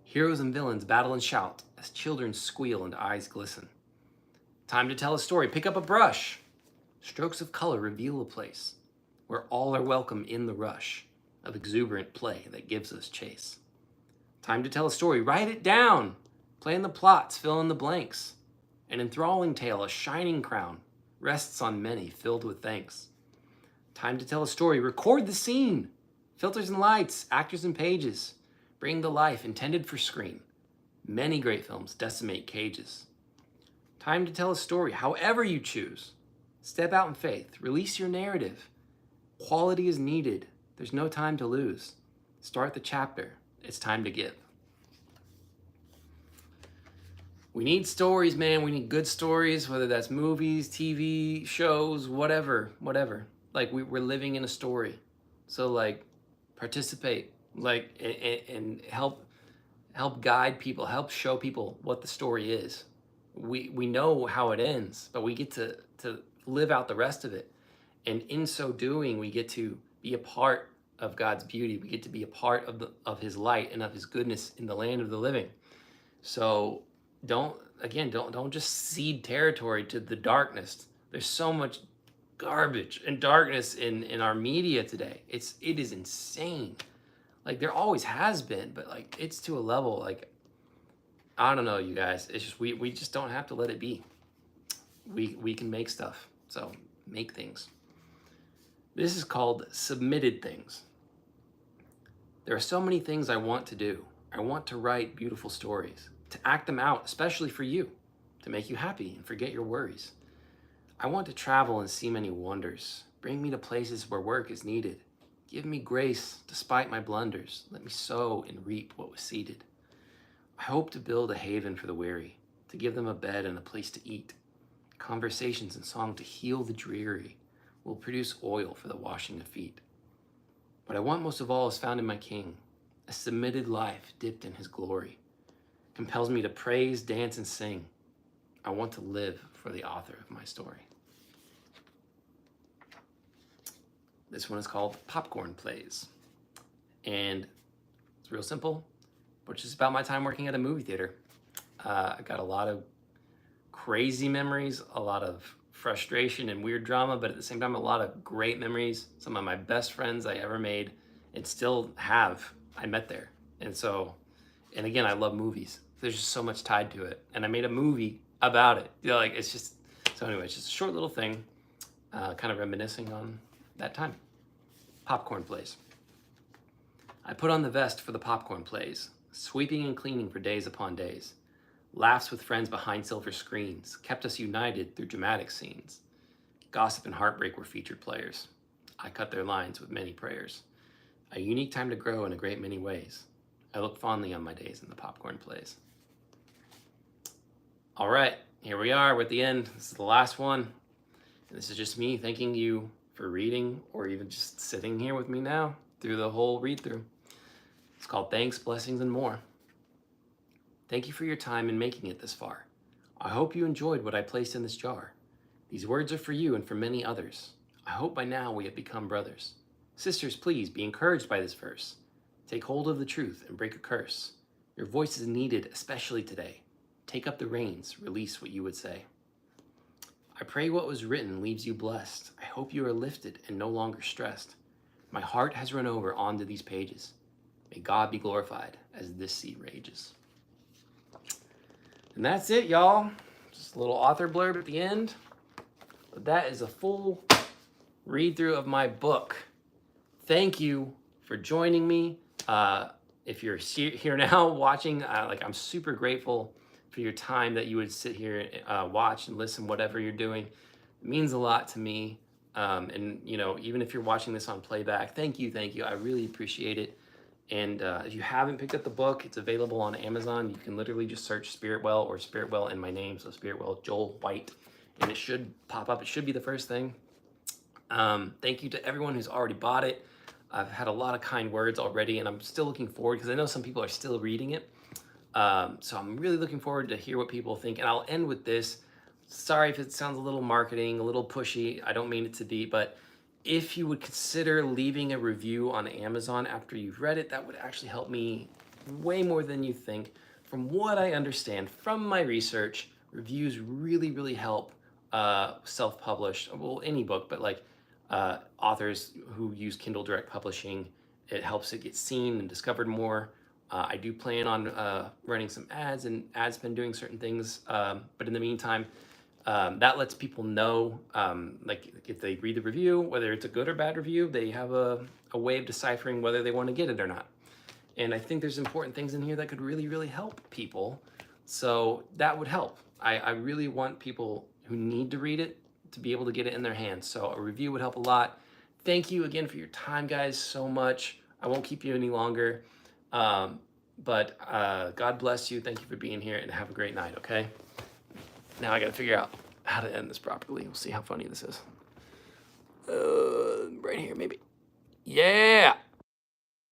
Heroes and villains battle and shout as children squeal and eyes glisten. Time to tell a story, pick up a brush. Strokes of color reveal a place where all are welcome in the rush of exuberant play that gives us chase. Time to tell a story, write it down. Plan the plots, fill in the blanks. An enthralling tale, a shining crown, rests on many, filled with thanks. Time to tell a story, record the scene. Filters and lights, actors and pages, bring the life intended for screen. Many great films decimate cages. Time to tell a story, however you choose. Step out in faith, release your narrative. Quality is needed, there's no time to lose. Start the chapter, it's time to give. We need stories, man. We need good stories, whether that's movies, TV, shows, whatever. Like we're living in a story. So like participate, like and help guide people, help show people what the story is. We know how it ends, but we get to live out the rest of it. And in so doing, we get to be a part of God's beauty. We get to be a part of his light and of his goodness in the land of the living. So don't just cede territory to the darkness. There's so much garbage and darkness in our media today. It is insane. Like there always has been, but like it's to a level like I don't know, you guys. It's just we just don't have to let it be. We can make stuff. So make things. This is called submitted things. There are so many things I want to do. I want to write beautiful stories, to act them out, especially for you, to make you happy and forget your worries. I want to travel and see many wonders. Bring me to places where work is needed. Give me grace despite my blunders. Let me sow and reap what was seeded. I hope to build a haven for the weary, to give them a bed and a place to eat. Conversations and song to heal the dreary will produce oil for the washing of feet. What I want most of all is found in my King, a submitted life dipped in his glory. Compels me to praise, dance, and sing. I want to live for the author of my story. This one is called Popcorn Plays. And it's real simple, but it's just about my time working at a movie theater. I got a lot of crazy memories, a lot of frustration and weird drama, but at the same time, a lot of great memories. Some of my best friends I ever made and still have, I met there. And again, I love movies. There's just so much tied to it. And I made a movie about it. It's just, so anyway, it's just a short little thing, kind of reminiscing on that time. Popcorn Plays. I put on the vest for the popcorn plays, sweeping and cleaning for days upon days. Laughs with friends behind silver screens kept us united through dramatic scenes. Gossip and heartbreak were featured players. I cut their lines with many prayers. A unique time to grow in a great many ways. I look fondly on my days in the popcorn plays. All right, here we are. We're at the end. This is the last one. And this is just me thanking you for reading or even just sitting here with me now through the whole read through. It's called Thanks, Blessings, and More. Thank you for your time in making it this far. I hope you enjoyed what I placed in this jar. These words are for you and for many others. I hope by now we have become brothers. Sisters, please be encouraged by this verse. Take hold of the truth and break a curse. Your voice is needed, especially today. Take up the reins, release what you would say. I pray what was written leaves you blessed. I hope you are lifted and no longer stressed. My heart has run over onto these pages. May God be glorified as this sea rages. And that's it, y'all. Just a little author blurb at the end. But that is a full read through of my book. Thank you for joining me. If you're here now watching, I'm super grateful for your time that you would sit here, watch and listen, whatever you're doing. It means a lot to me. And even if you're watching this on playback, thank you. I really appreciate it. And if you haven't picked up the book, it's available on Amazon. You can literally just search Spiritwell or Spiritwell in my name. So Spiritwell Joel White, and it should pop up. It should be the first thing. Thank you to everyone who's already bought it. I've had a lot of kind words already, and I'm still looking forward because I know some people are still reading it. So I'm really looking forward to hear what people think. And I'll end with this. Sorry if it sounds a little marketing, a little pushy. I don't mean it to be, but if you would consider leaving a review on Amazon after you've read it, that would actually help me way more than you think. From what I understand from my research, reviews really, really help self-published, well, any book, but authors who use Kindle Direct Publishing. It helps it get seen and discovered more. I do plan on running some ads, and ads been doing certain things. But in the meantime, that lets people know, if they read the review, whether it's a good or bad review, they have a way of deciphering whether they want to get it or not. And I think there's important things in here that could really, really help people. So that would help. I really want people who need to read it to be able to get it in their hands. So a review would help a lot. Thank you again for your time, guys, so much. I won't keep you any longer. But God bless you. Thank you for being here, and have a great night, okay? Now I got to figure out how to end this properly. We'll see how funny this is. Right here, maybe. Yeah!